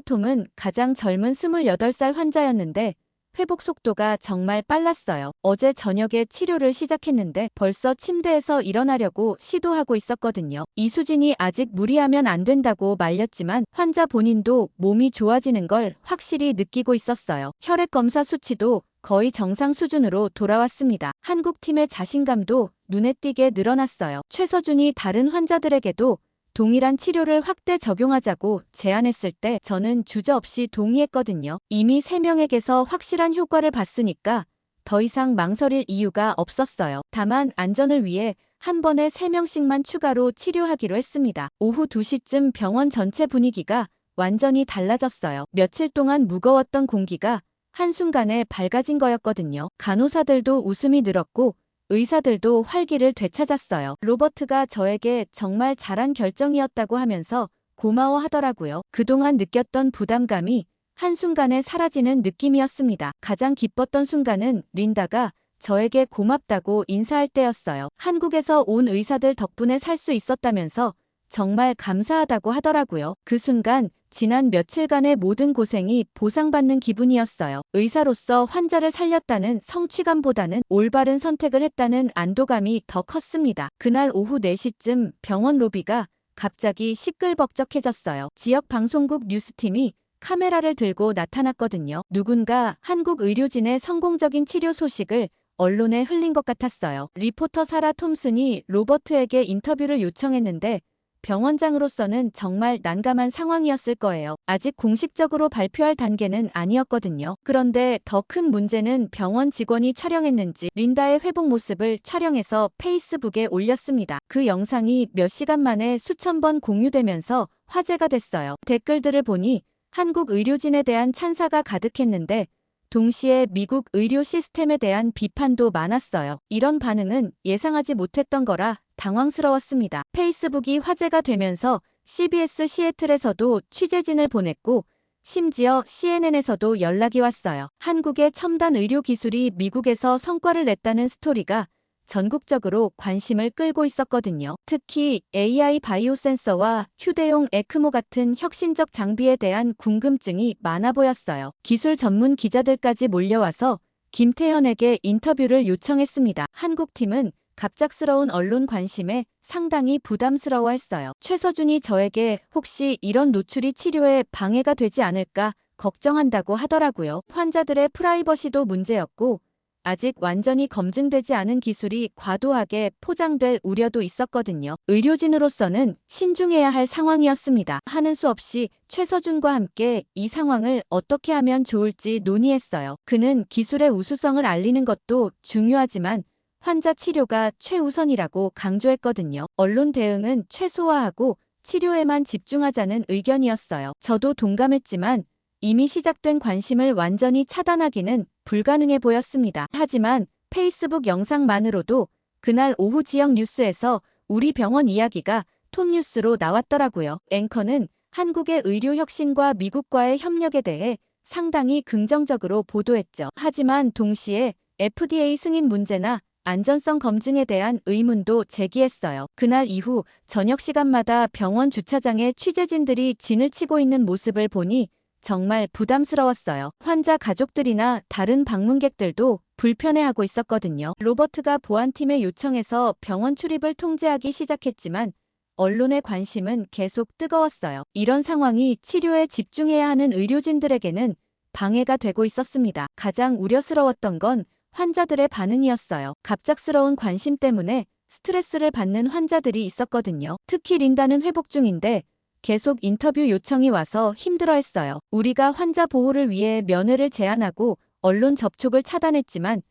톰은 가장 젊은 28살 환자였는데 회복 속도가 정말 빨랐어요. 어제 저녁에 치료를 시작했는데 벌써 침대에서 일어나려고 시도하고 있었거든요. 이수진이 아직 무리하면 안 된다고 말렸지만 환자 본인도 몸이 좋아지는 걸 확실히 느끼고 있었어요. 혈액 검사 수치도 거의 정상 수준으로 돌아왔습니다. 한국팀의 자신감도 눈에 띄게 늘어났어요. 최서준이 다른 환자들에게도 동일한 치료를 확대 적용하자고 제안했을 때 저는 주저없이 동의했거든요. 이미 3명에게서 확실한 효과를 봤으니까 더 이상 망설일 이유가 없었어요. 다만 안전을 위해 한 번에 3명씩만 추가로 치료하기로 했습니다. 오후 2시쯤 병원 전체 분위기가 완전히 달라졌어요. 며칠 동안 무거웠던 공기가 한순간에 밝아진 거였거든요. 간호사들도 웃음이 늘었고 의사들도 활기를 되찾았어요. 로버트가 저에게 정말 잘한 결정이었다고 하면서 고마워하더라고요. 그동안 느꼈던 부담감이 한순간에 사라지는 느낌이었습니다. 가장 기뻤던 순간은 린다가 저에게 고맙다고 인사할 때였어요. 한국에서 온 의사들 덕분에 살 수 있었다면서 정말 감사하다고 하더라고요. 그 순간 지난 며칠간의 모든 고생이 보상받는 기분이었어요. 의사로서 환자를 살렸다는 성취감보다는 올바른 선택을 했다는 안도감이 더 컸습니다. 그날 오후 4시쯤 병원 로비가 갑자기 시끌벅적해졌어요. 지역 방송국 뉴스팀이 카메라를 들고 나타났거든요. 누군가 한국 의료진의 성공적인 치료 소식을 언론에 흘린 것 같았어요. 리포터 사라 톰슨이 로버트에게 인터뷰를 요청했는데 병원장으로서는 정말 난감한 상황이었을 거예요. 아직 공식적으로 발표할 단계는 아니었거든요. 그런데 더 큰 문제는 병원 직원이 촬영했는지 린다의 회복 모습을 촬영해서 페이스북에 올렸습니다. 그 영상이 몇 시간 만에 수천 번 공유되면서 화제가 됐어요. 댓글들을 보니 한국 의료진에 대한 찬사가 가득했는데 동시에 미국 의료 시스템에 대한 비판도 많았어요. 이런 반응은 예상하지 못했던 거라 당황스러웠습니다. 페이스북이 화제가 되면서 CBS 시애틀에서도 취재진을 보냈고 심지어 CNN에서도 연락이 왔어요. 한국의 첨단 의료 기술이 미국에서 성과를 냈다는 스토리가 전국적으로 관심을 끌고 있었거든요. 특히 AI 바이오 센서와 휴대용 에크모 같은 혁신적 장비에 대한 궁금증이 많아 보였어요. 기술 전문 기자들까지 몰려와서 김태현에게 인터뷰를 요청했습니다. 한국팀은 갑작스러운 언론 관심에 상당히 부담스러워했어요. 최서준이 저에게 혹시 이런 노출이 치료에 방해가 되지 않을까 걱정한다고 하더라고요. 환자들의 프라이버시도 문제였고 아직 완전히 검증되지 않은 기술이 과도하게 포장될 우려도 있었거든요. 의료진으로서는 신중해야 할 상황이었습니다. 하는 수 없이 최서준과 함께 이 상황을 어떻게 하면 좋을지 논의했어요. 그는 기술의 우수성을 알리는 것도 중요하지만 환자 치료가 최우선이라고 강조했거든요. 언론 대응은 최소화하고 치료에만 집중하자는 의견이었어요. 저도 동감했지만 이미 시작된 관심을 완전히 차단하기는 불가능해 보였습니다. 하지만 페이스북 영상만으로도 그날 오후 지역 뉴스에서 우리 병원 이야기가 톱뉴스로 나왔더라고요. 앵커는 한국의 의료 혁신과 미국과의 협력에 대해 상당히 긍정적으로 보도했죠. 하지만 동시에 FDA 승인 문제나 안전성 검증에 대한 의문도 제기했어요. 그날 이후 저녁 시간마다 병원 주차장에 취재진들이 진을 치고 있는 모습을 보니 정말 부담스러웠어요. 환자 가족들이나 다른 방문객들도 불편해하고 있었거든요. 로버트가 보안팀에 요청해서 병원 출입을 통제하기 시작했지만 언론의 관심은 계속 뜨거웠어요. 이런 상황이 치료에 집중해야 하는 의료진들에게는 방해가 되고 있었습니다. 가장 우려스러웠던 건 환자들의 반응이었어요. 갑작스러운 관심 때문에 스트레스를 받는 환자들이 있었거든요. 특히 린다는 회복 중인데 계속 인터뷰 요청이 와서 힘들어했어요. 우리가 환자 보호를 위해 면회를 제한하고 언론 접촉을 차단했지만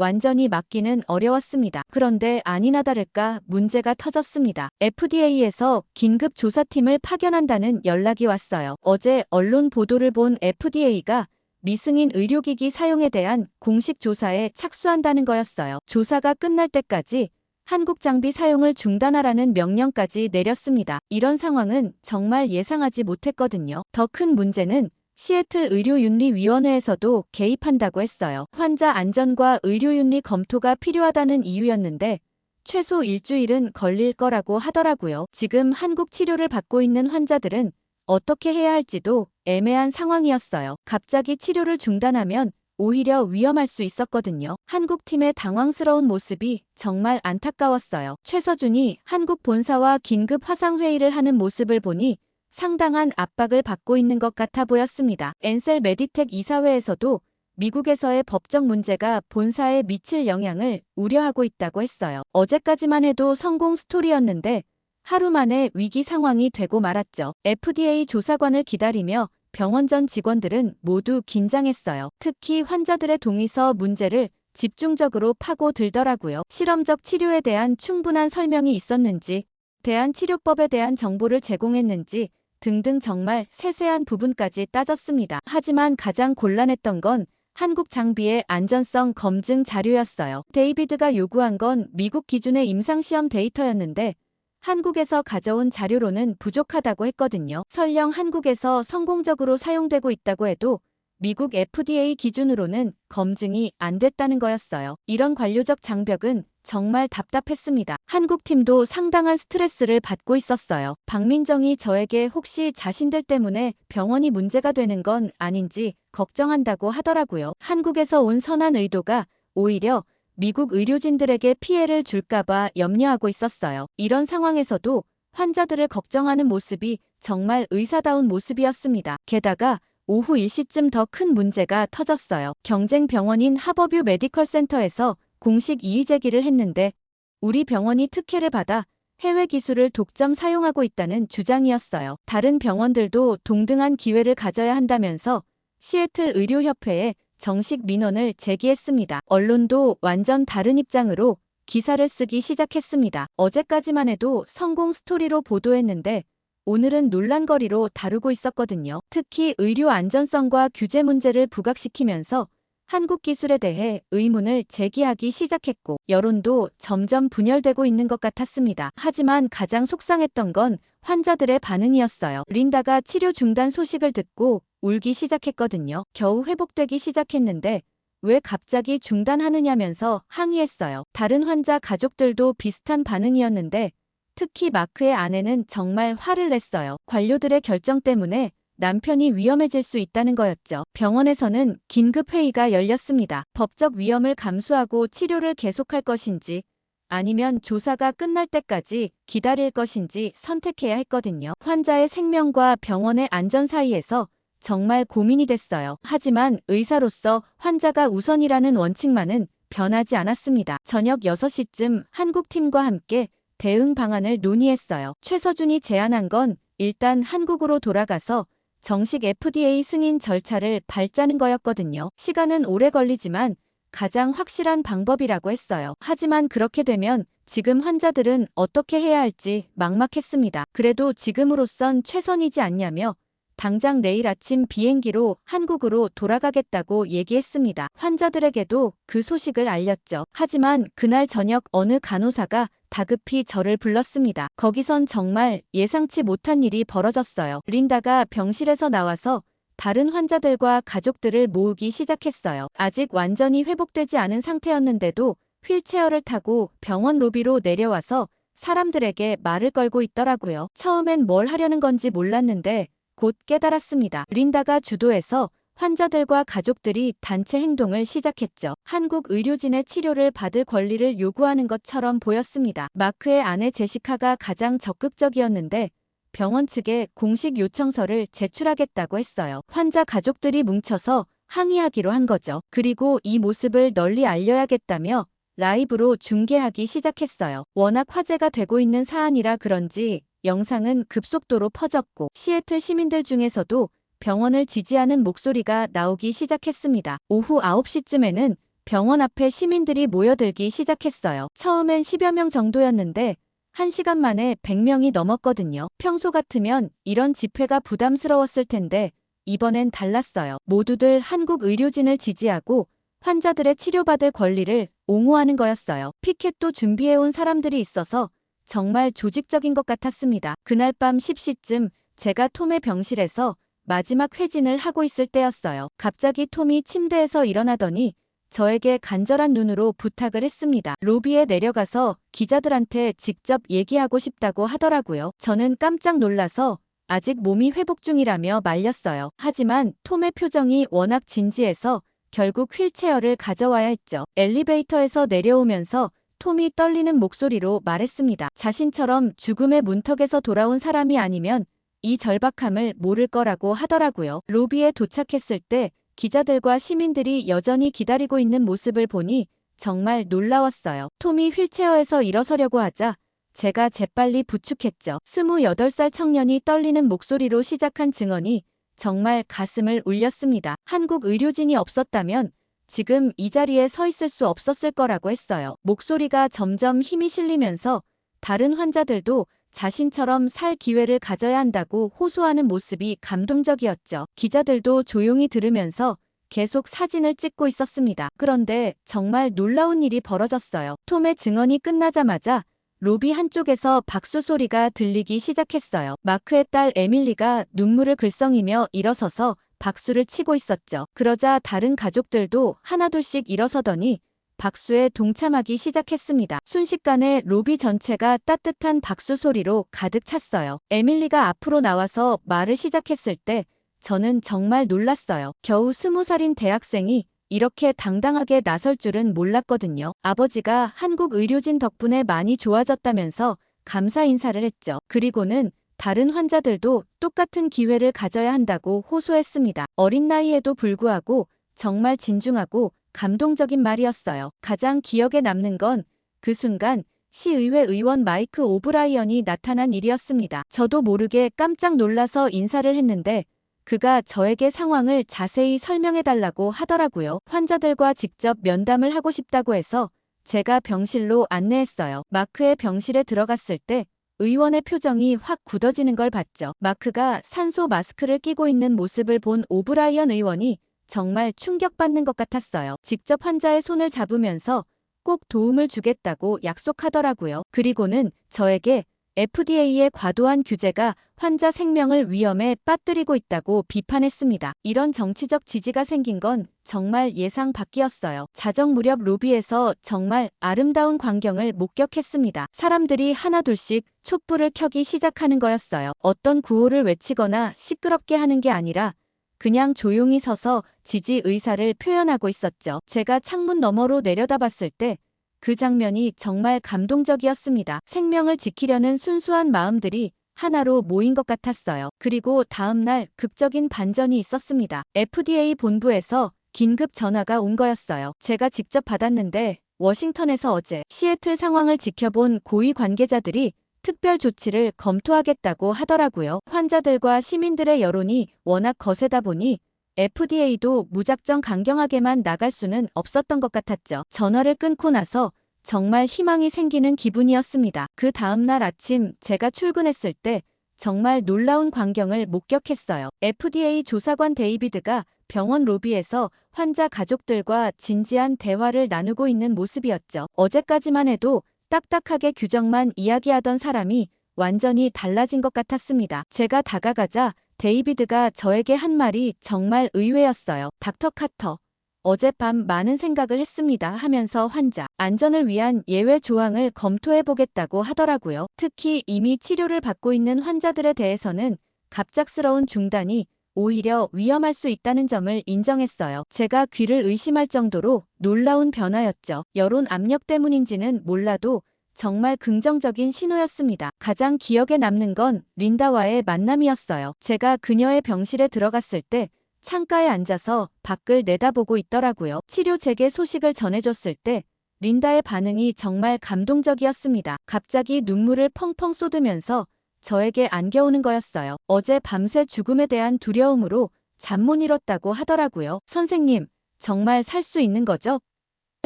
완전히 막기는 어려웠습니다. 그런데 아니나 다를까 문제가 터졌습니다. FDA에서 긴급 조사팀을 파견한다는 연락이 왔어요. 어제 언론 보도를 본 FDA가 미승인 의료기기 사용에 대한 공식 조사에 착수한다는 거였어요. 조사가 끝날 때까지 한국 장비 사용을 중단하라는 명령까지 내렸습니다. 이런 상황은 정말 예상하지 못했거든요. 더 큰 문제는 시애틀 의료윤리위원회에서도 개입한다고 했어요. 환자 안전과 의료윤리 검토가 필요하다는 이유였는데 최소 일주일은 걸릴 거라고 하더라고요. 지금 한국 치료를 받고 있는 환자들은 어떻게 해야 할지도 애매한 상황이었어요. 갑자기 치료를 중단하면 오히려 위험할 수 있었거든요. 한국팀의 당황스러운 모습이 정말 안타까웠어요. 최서준이 한국 본사와 긴급 화상회의를 하는 모습을 보니 상당한 압박을 받고 있는 것 같아 보였습니다. 엔셀 메디텍 이사회에서도 미국에서의 법적 문제가 본사에 미칠 영향을 우려하고 있다고 했어요. 어제까지만 해도 성공 스토리였는데 하루 만에 위기 상황이 되고 말았죠. FDA 조사관을 기다리며 병원 전 직원들은 모두 긴장했어요. 특히 환자들의 동의서 문제를 집중적으로 파고들더라고요. 실험적 치료에 대한 충분한 설명이 있었는지, 대한치료법에 대한 정보를 제공했는지 등등 정말 세세한 부분까지 따졌습니다. 하지만 가장 곤란했던 건 한국 장비의 안전성 검증 자료였어요. 데이비드가 요구한 건 미국 기준의 임상시험 데이터였는데 한국에서 가져온 자료로는 부족하다고 했거든요. 설령 한국에서 성공적으로 사용되고 있다고 해도 미국 FDA 기준으로는 검증이 안 됐다는 거였어요. 이런 관료적 장벽은 정말 답답했습니다. 한국팀도 상당한 스트레스를 받고 있었어요. 박민정이 저에게 혹시 자신들 때문에 병원이 문제가 되는 건 아닌지 걱정한다고 하더라고요. 한국에서 온 선한 의도가 오히려 미국 의료진들에게 피해를 줄까봐 염려하고 있었어요. 이런 상황에서도 환자들을 걱정하는 모습이 정말 의사다운 모습이었습니다. 게다가 오후 1시쯤 더 큰 문제가 터졌어요. 경쟁 병원인 하버뷰 메디컬 센터에서 공식 이의 제기를 했는데 우리 병원이 특혜를 받아 해외 기술을 독점 사용하고 있다는 주장이었어요. 다른 병원들도 동등한 기회를 가져야 한다면서 시애틀 의료협회에 정식 민원을 제기했습니다. 언론도 완전 다른 입장으로 기사를 쓰기 시작했습니다. 어제까지만 해도 성공 스토리로 보도했는데 오늘은 논란거리로 다루고 있었거든요. 특히 의료 안전성과 규제 문제를 부각시키면서 한국 기술에 대해 의문을 제기하기 시작했고 여론도 점점 분열되고 있는 것 같았습니다. 하지만 가장 속상했던 건 환자들의 반응이었어요. 린다가 치료 중단 소식을 듣고 울기 시작했거든요. 겨우 회복되기 시작했는데 왜 갑자기 중단하느냐면서 항의했어요. 다른 환자 가족들도 비슷한 반응이었는데 특히 마크의 아내는 정말 화를 냈어요. 관료들의 결정 때문에 남편이 위험해질 수 있다는 거였죠. 병원에서는 긴급 회의가 열렸습니다. 법적 위험을 감수하고 치료를 계속할 것인지 아니면 조사가 끝날 때까지 기다릴 것인지 선택해야 했거든요. 환자의 생명과 병원의 안전 사이에서 정말 고민이 됐어요. 하지만 의사로서 환자가 우선이라는 원칙만은 변하지 않았습니다. 저녁 6시쯤 한국팀과 함께 대응 방안을 논의했어요. 최서준이 제안한 건 일단 한국으로 돌아가서 정식 FDA 승인 절차를 밟자는 거였거든요. 시간은 오래 걸리지만 가장 확실한 방법이라고 했어요. 하지만 그렇게 되면 지금 환자들은 어떻게 해야 할지 막막했습니다. 그래도 지금으로선 최선이지 않냐며 당장 내일 아침 비행기로 한국으로 돌아가겠다고 얘기했습니다. 환자들에게도 그 소식을 알렸죠. 하지만 그날 저녁 어느 간호사가 다급히 저를 불렀습니다. 거기선 정말 예상치 못한 일이 벌어졌어요. 린다가 병실에서 나와서 다른 환자들과 가족들을 모으기 시작했어요. 아직 완전히 회복되지 않은 상태였는데도 휠체어를 타고 병원 로비로 내려와서 사람들에게 말을 걸고 있더라고요. 처음엔 뭘 하려는 건지 몰랐는데 곧 깨달았습니다. 린다가 주도해서 환자들과 가족들이 단체 행동을 시작했죠. 한국 의료진의 치료를 받을 권리를 요구하는 것처럼 보였습니다. 마크의 아내 제시카가 가장 적극적이었는데 병원 측에 공식 요청서를 제출하겠다고 했어요. 환자 가족들이 뭉쳐서 항의하기로 한 거죠. 그리고 이 모습을 널리 알려야겠다며 라이브로 중계하기 시작했어요. 워낙 화제가 되고 있는 사안이라 그런지 영상은 급속도로 퍼졌고 시애틀 시민들 중에서도 병원을 지지하는 목소리가 나오기 시작했습니다. 오후 9시쯤에는 병원 앞에 시민들이 모여들기 시작했어요. 처음엔 10여 명 정도였는데 1시간 만에 100명이 넘었거든요. 평소 같으면 이런 집회가 부담스러웠을 텐데 이번엔 달랐어요. 모두들 한국 의료진을 지지하고 환자들의 치료받을 권리를 옹호하는 거였어요. 피켓도 준비해온 사람들이 있어서 정말 조직적인 것 같았습니다. 그날 밤 10시쯤 제가 톰의 병실에서 마지막 회진을 하고 있을 때였어요. 갑자기 톰이 침대에서 일어나더니 저에게 간절한 눈으로 부탁을 했습니다. 로비에 내려가서 기자들한테 직접 얘기하고 싶다고 하더라고요. 저는 깜짝 놀라서 아직 몸이 회복 중이라며 말렸어요. 하지만 톰의 표정이 워낙 진지해서 결국 휠체어를 가져와야 했죠. 엘리베이터에서 내려오면서 톰이 떨리는 목소리로 말했습니다. 자신처럼 죽음의 문턱에서 돌아온 사람이 아니면 이 절박함을 모를 거라고 하더라고요. 로비에 도착했을 때 기자들과 시민들이 여전히 기다리고 있는 모습을 보니 정말 놀라웠어요. 톰이 휠체어에서 일어서려고 하자 제가 재빨리 부축했죠. 28살 청년이 떨리는 목소리로 시작한 증언이 정말 가슴을 울렸습니다. 한국 의료진이 없었다면 지금 이 자리에 서 있을 수 없었을 거라고 했어요. 목소리가 점점 힘이 실리면서 다른 환자들도 자신처럼 살 기회를 가져야 한다고 호소하는 모습이 감동적이었죠. 기자들도 조용히 들으면서 계속 사진을 찍고 있었습니다. 그런데 정말 놀라운 일이 벌어졌어요. 톰의 증언이 끝나자마자 로비 한쪽에서 박수 소리가 들리기 시작했어요. 마크의 딸 에밀리가 눈물을 글썽이며 일어서서 박수를 치고 있었죠. 그러자 다른 가족들도 하나둘씩 일어서더니 박수에 동참하기 시작했습니다. 순식간에 로비 전체가 따뜻한 박수 소리로 가득 찼어요. 에밀리가 앞으로 나와서 말을 시작했을 때 저는 정말 놀랐어요. 겨우 20살인 대학생이 이렇게 당당하게 나설 줄은 몰랐거든요. 아버지가 한국 의료진 덕분에 많이 좋아졌다면서 감사 인사를 했죠. 그리고는 다른 환자들도 똑같은 기회를 가져야 한다고 호소했습니다. 어린 나이에도 불구하고 정말 진중하고 감동적인 말이었어요. 가장 기억에 남는 건 그 순간 시의회 의원 마이크 오브라이언이 나타난 일이었습니다. 저도 모르게 깜짝 놀라서 인사를 했는데 그가 저에게 상황을 자세히 설명해달라고 하더라고요. 환자들과 직접 면담을 하고 싶다고 해서 제가 병실로 안내했어요. 마크의 병실에 들어갔을 때 의원의 표정이 확 굳어지는 걸 봤죠. 마크가 산소 마스크를 끼고 있는 모습을 본 오브라이언 의원이 정말 충격받는 것 같았어요. 직접 환자의 손을 잡으면서 꼭 도움을 주겠다고 약속하더라고요. 그리고는 저에게 FDA의 과도한 규제가 환자 생명을 위험에 빠뜨리고 있다고 비판했습니다. 이런 정치적 지지가 생긴 건 정말 예상 밖이었어요. 자정 무렵 로비에서 정말 아름다운 광경을 목격했습니다. 사람들이 하나둘씩 촛불을 켜기 시작하는 거였어요. 어떤 구호를 외치거나 시끄럽게 하는 게 아니라 그냥 조용히 서서 지지 의사를 표현하고 있었죠. 제가 창문 너머로 내려다봤을 때 그 장면이 정말 감동적이었습니다. 생명을 지키려는 순수한 마음들이 하나로 모인 것 같았어요. 그리고 다음 날 극적인 반전이 있었습니다. FDA 본부에서 긴급 전화가 온 거였어요. 제가 직접 받았는데 워싱턴에서 어제 시애틀 상황을 지켜본 고위 관계자들이 특별 조치를 검토하겠다고 하더라고요. 환자들과 시민들의 여론이 워낙 거세다 보니 FDA도 무작정 강경하게만 나갈 수는 없었던 것 같았죠. 전화를 끊고 나서 정말 희망이 생기는 기분이었습니다. 그 다음 날 아침 제가 출근했을 때 정말 놀라운 광경을 목격했어요. FDA 조사관 데이비드가 병원 로비에서 환자 가족들과 진지한 대화를 나누고 있는 모습이었죠. 어제까지만 해도 딱딱하게 규정만 이야기하던 사람이 완전히 달라진 것 같았습니다. 제가 다가가자 데이비드가 저에게 한 말이 정말 의외였어요. 닥터 카터, 어젯밤 많은 생각을 했습니다 하면서 환자 안전을 위한 예외 조항을 검토해보겠다고 하더라고요. 특히 이미 치료를 받고 있는 환자들에 대해서는 갑작스러운 중단이 오히려 위험할 수 있다는 점을 인정했어요. 제가 귀를 의심할 정도로 놀라운 변화였죠. 여론 압력 때문인지는 몰라도 정말 긍정적인 신호였습니다. 가장 기억에 남는 건 린다와의 만남이었어요. 제가 그녀의 병실에 들어갔을 때 창가에 앉아서 밖을 내다보고 있더라고요. 치료 재개 소식을 전해줬을 때 린다의 반응이 정말 감동적이었습니다. 갑자기 눈물을 펑펑 쏟으면서 저에게 안겨오는 거였어요. 어제 밤새 죽음에 대한 두려움으로 잠 못 이뤘다고 하더라고요. 선생님, 정말 살 수 있는 거죠?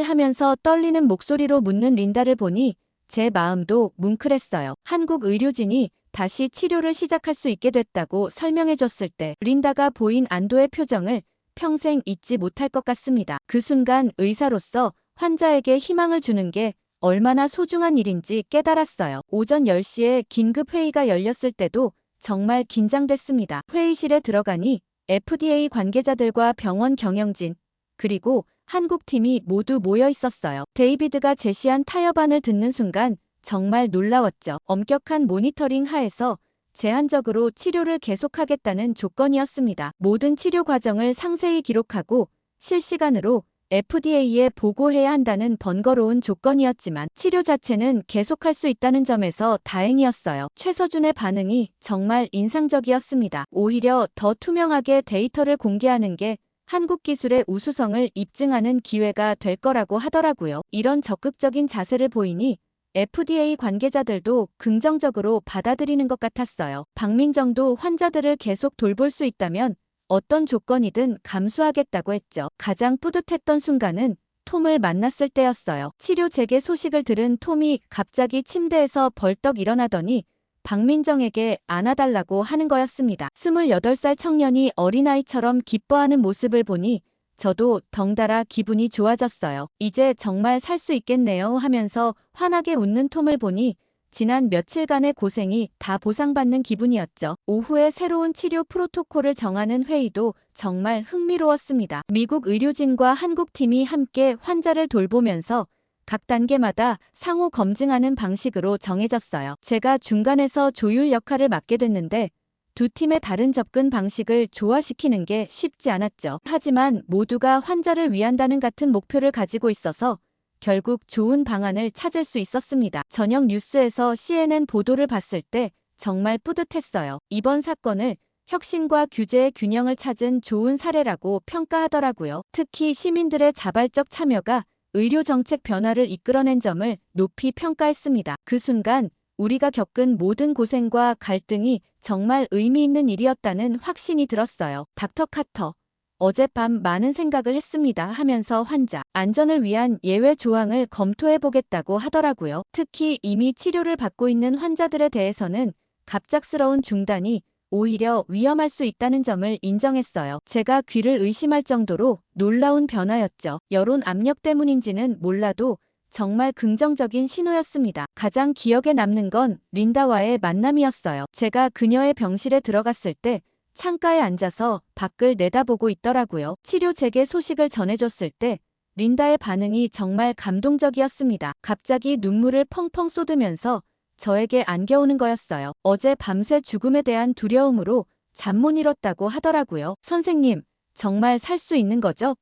하면서 떨리는 목소리로 묻는 린다를 보니 제 마음도 뭉클했어요. 한국 의료진이 다시 치료를 시작할 수 있게 됐다고 설명해줬을 때 린다가 보인 안도의 표정을 평생 잊지 못할 것 같습니다. 그 순간 의사로서 환자에게 희망을 주는 게 얼마나 소중한 일인지 깨달았어요. 오전 10시에 긴급 회의가 열렸을 때도 정말 긴장됐습니다. 회의실에 들어가니 FDA 관계자들과 병원 경영진, 그리고 한국팀이 모두 모여 있었어요. 데이비드가 제시한 타협안을 듣는 순간 정말 놀라웠죠. 엄격한 모니터링 하에서 제한적으로 치료를 계속하겠다는 조건이었습니다. 모든 치료 과정을 상세히 기록하고 실시간으로 FDA에 보고해야 한다는 번거로운 조건이었지만 치료 자체는 계속할 수 있다는 점에서 다행이었어요. 최서준의 반응이 정말 인상적이었습니다. 오히려 더 투명하게 데이터를 공개하는 게 한국 기술의 우수성을 입증하는 기회가 될 거라고 하더라고요. 이런 적극적인 자세를 보이니 FDA 관계자들도 긍정적으로 받아들이는 것 같았어요. 박민정도 환자들을 계속 돌볼 수 있다면 어떤 조건이든 감수하겠다고 했죠. 가장 뿌듯했던 순간은 톰을 만났을 때였어요. 치료 재개 소식을 들은 톰이 갑자기 침대에서 벌떡 일어나더니 박민정에게 안아달라고 하는 거였습니다. 28살 청년이 어린아이처럼 기뻐하는 모습을 보니 저도 덩달아 기분이 좋아졌어요. 이제 정말 살 수 있겠네요 하면서 환하게 웃는 톰을 보니 지난 며칠간의 고생이 다 보상받는 기분이었죠. 오후에 새로운 치료 프로토콜을 정하는 회의도 정말 흥미로웠습니다. 미국 의료진과 한국팀이 함께 환자를 돌보면서 각 단계마다 상호 검증하는 방식으로 정해졌어요. 제가 중간에서 조율 역할을 맡게 됐는데 두 팀의 다른 접근 방식을 조화시키는 게 쉽지 않았죠. 하지만 모두가 환자를 위한다는 같은 목표를 가지고 있어서 결국 좋은 방안을 찾을 수 있었습니다. 저녁 뉴스에서 CNN 보도를 봤을 때 정말 뿌듯했어요. 이번 사건을 혁신과 규제의 균형을 찾은 좋은 사례라고 평가하더라고요. 특히 시민들의 자발적 참여가 의료 정책 변화를 이끌어낸 점을 높이 평가했습니다. 그 순간 우리가 겪은 모든 고생과 갈등이 정말 의미 있는 일이었다는 확신이 들었어요. 닥터 카터, 어젯밤 많은 생각을 했습니다 하면서 환자 안전을 위한 예외 조항을 검토해보겠다고 하더라고요. 특히 이미 치료를 받고 있는 환자들에 대해서는 갑작스러운 중단이 오히려 위험할 수 있다는 점을 인정했어요. 제가 귀를 의심할 정도로 놀라운 변화였죠. 여론 압력 때문인지는 몰라도 정말 긍정적인 신호였습니다. 가장 기억에 남는 건 린다와의 만남이었어요. 제가 그녀의 병실에 들어갔을 때 창가에 앉아서 밖을 내다보고 있더라고요. 치료 재개 소식을 전해줬을 때 린다의 반응이 정말 감동적이었습니다. 갑자기 눈물을 펑펑 쏟으면서 저에게 안겨오는 거였어요. 어제 밤새 죽음에 대한 두려움으로 잠 못 이뤘다고 하더라고요. 선생님, 정말 살 수 있는 거죠?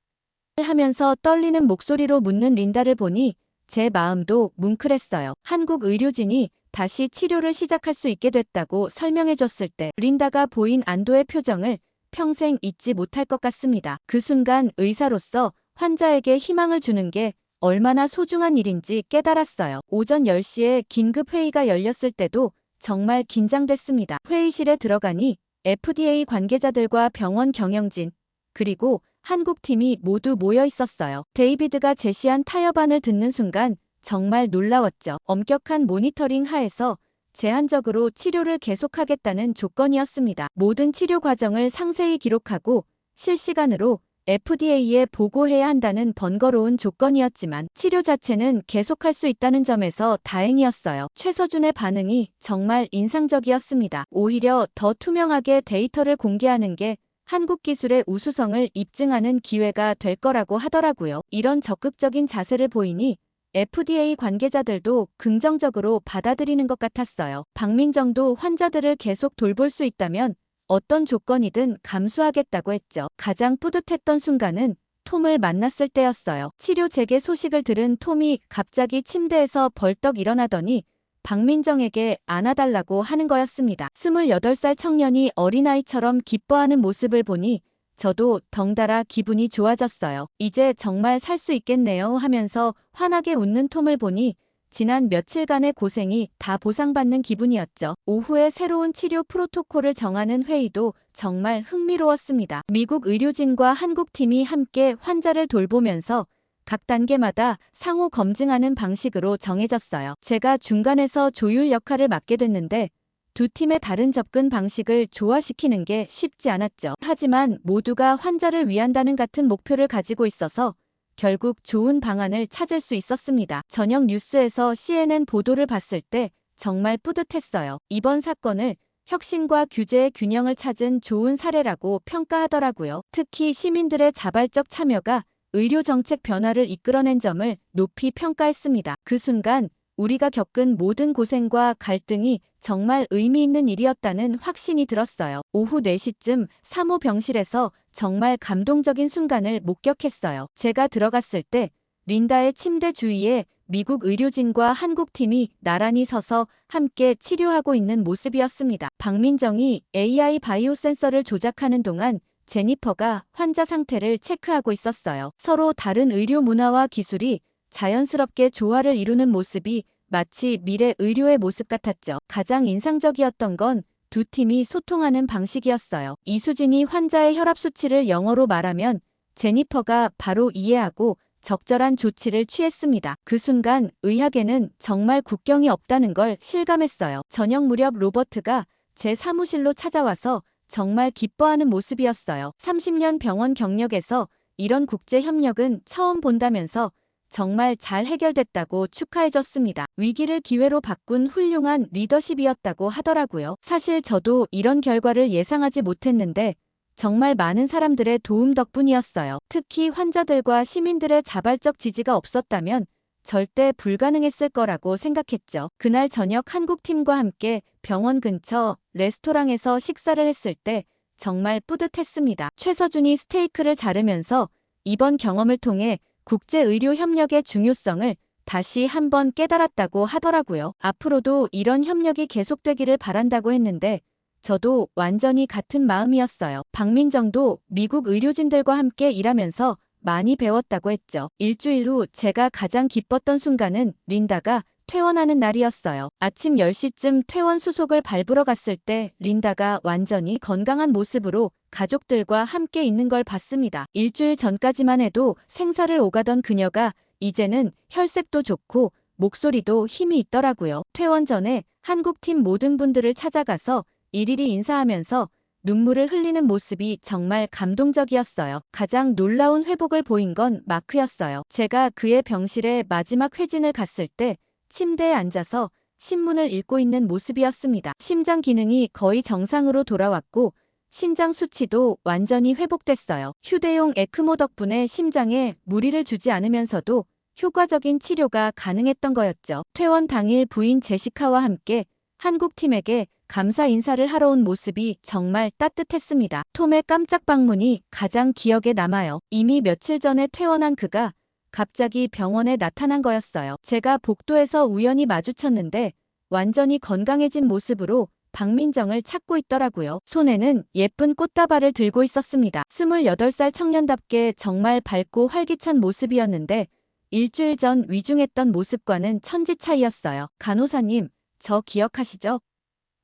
하면서 떨리는 목소리로 묻는 린다를 보니 제 마음도 뭉클했어요. 한국 의료진이 다시 치료를 시작할 수 있게 됐다고 설명해줬을 때 린다가 보인 안도의 표정을 평생 잊지 못할 것 같습니다. 그 순간 의사로서 환자에게 희망을 주는 게 얼마나 소중한 일인지 깨달았어요. 오전 10시에 긴급 회의가 열렸을 때도 정말 긴장됐습니다. 회의실에 들어가니 FDA 관계자들과 병원 경영진, 그리고 한국팀이 모두 모여 있었어요. 데이비드가 제시한 타협안을 듣는 순간 정말 놀라웠죠. 엄격한 모니터링 하에서 제한적으로 치료를 계속하겠다는 조건이었습니다. 모든 치료 과정을 상세히 기록하고 실시간으로 FDA에 보고해야 한다는 번거로운 조건이었지만 치료 자체는 계속할 수 있다는 점에서 다행이었어요. 최서준의 반응이 정말 인상적이었습니다. 오히려 더 투명하게 데이터를 공개하는 게 한국 기술의 우수성을 입증하는 기회가 될 거라고 하더라고요. 이런 적극적인 자세를 보이니 FDA 관계자들도 긍정적으로 받아들이는 것 같았어요. 박민정도 환자들을 계속 돌볼 수 있다면 어떤 조건이든 감수하겠다고 했죠. 가장 뿌듯했던 순간은 톰을 만났을 때였어요. 치료 재개 소식을 들은 톰이 갑자기 침대에서 벌떡 일어나더니 박민정에게 안아달라고 하는 거였습니다. 28살 청년이 어린아이처럼 기뻐하는 모습을 보니 저도 덩달아 기분이 좋아졌어요. 이제 정말 살 수 있겠네요 하면서 환하게 웃는 톰을 보니 지난 며칠간의 고생이 다 보상받는 기분이었죠. 오후에 새로운 치료 프로토콜을 정하는 회의도 정말 흥미로웠습니다. 미국 의료진과 한국팀이 함께 환자를 돌보면서 각 단계마다 상호 검증하는 방식으로 정해졌어요. 제가 중간에서 조율 역할을 맡게 됐는데 두 팀의 다른 접근 방식을 조화시키는 게 쉽지 않았죠. 하지만 모두가 환자를 위한다는 같은 목표를 가지고 있어서 결국 좋은 방안을 찾을 수 있었습니다. 저녁 뉴스에서 CNN 보도를 봤을 때 정말 뿌듯했어요. 이번 사건을 혁신과 규제의 균형을 찾은 좋은 사례라고 평가하더라고요. 특히 시민들의 자발적 참여가 의료 정책 변화를 이끌어낸 점을 높이 평가했습니다. 그 순간 우리가 겪은 모든 고생과 갈등이 정말 의미 있는 일이었다는 확신이 들었어요. 오후 4시쯤 3호 병실에서 정말 감동적인 순간을 목격했어요. 제가 들어갔을 때 린다의 침대 주위에 미국 의료진과 한국 팀이 나란히 서서 함께 치료하고 있는 모습이었습니다. 박민정이 AI 바이오 센서를 조작하는 동안 제니퍼가 환자 상태를 체크하고 있었어요. 서로 다른 의료 문화와 기술이 자연스럽게 조화를 이루는 모습이 마치 미래 의료의 모습 같았죠. 가장 인상적이었던 건 두 팀이 소통하는 방식이었어요. 이수진이 환자의 혈압 수치를 영어로 말하면 제니퍼가 바로 이해하고 적절한 조치를 취했습니다. 그 순간 의학에는 정말 국경이 없다는 걸 실감했어요. 저녁 무렵 로버트가 제 사무실로 찾아와서 정말 기뻐하는 모습이었어요. 30년 병원 경력에서 이런 국제 협력은 처음 본다면서 정말 잘 해결됐다고 축하해줬습니다. 위기를 기회로 바꾼 훌륭한 리더십이었다고 하더라고요. 사실 저도 이런 결과를 예상하지 못했는데 정말 많은 사람들의 도움 덕분이었어요. 특히 환자들과 시민들의 자발적 지지가 없었다면 절대 불가능했을 거라고 생각했죠. 그날 저녁 한국팀과 함께 병원 근처 레스토랑에서 식사를 했을 때 정말 뿌듯했습니다. 최서준이 스테이크를 자르면서 이번 경험을 통해 국제의료 협력의 중요성을 다시 한번 깨달았다고 하더라고요. 앞으로도 이런 협력이 계속되기를 바란다고 했는데 저도 완전히 같은 마음이었어요. 박민정도 미국 의료진들과 함께 일하면서 많이 배웠다고 했죠. 일주일 후 제가 가장 기뻤던 순간은 린다가 퇴원하는 날이었어요. 아침 10시쯤 퇴원 수속을 밟으러 갔을 때 린다가 완전히 건강한 모습으로 가족들과 함께 있는 걸 봤습니다. 일주일 전까지만 해도 생사를 오가던 그녀가 이제는 혈색도 좋고 목소리도 힘이 있더라고요. 퇴원 전에 한국팀 모든 분들을 찾아가서 일일이 인사하면서 눈물을 흘리는 모습이 정말 감동적이었어요. 가장 놀라운 회복을 보인 건 마크였어요. 제가 그의 병실에 마지막 회진을 갔을 때 침대에 앉아서 신문을 읽고 있는 모습이었습니다. 심장 기능이 거의 정상으로 돌아왔고 신장 수치도 완전히 회복됐어요. 휴대용 에크모 덕분에 심장에 무리를 주지 않으면서도 효과적인 치료가 가능했던 거였죠. 퇴원 당일 부인 제시카와 함께 한국팀에게 감사 인사를 하러 온 모습이 정말 따뜻했습니다. 톰의 깜짝 방문이 가장 기억에 남아요. 이미 며칠 전에 퇴원한 그가 갑자기 병원에 나타난 거였어요. 제가 복도에서 우연히 마주쳤는데 완전히 건강해진 모습으로 박민정을 찾고 있더라고요. 손에는 예쁜 꽃다발을 들고 있었습니다. 28살 청년답게 정말 밝고 활기찬 모습이었는데 일주일 전 위중했던 모습과는 천지 차이였어요. 간호사님, 저 기억하시죠?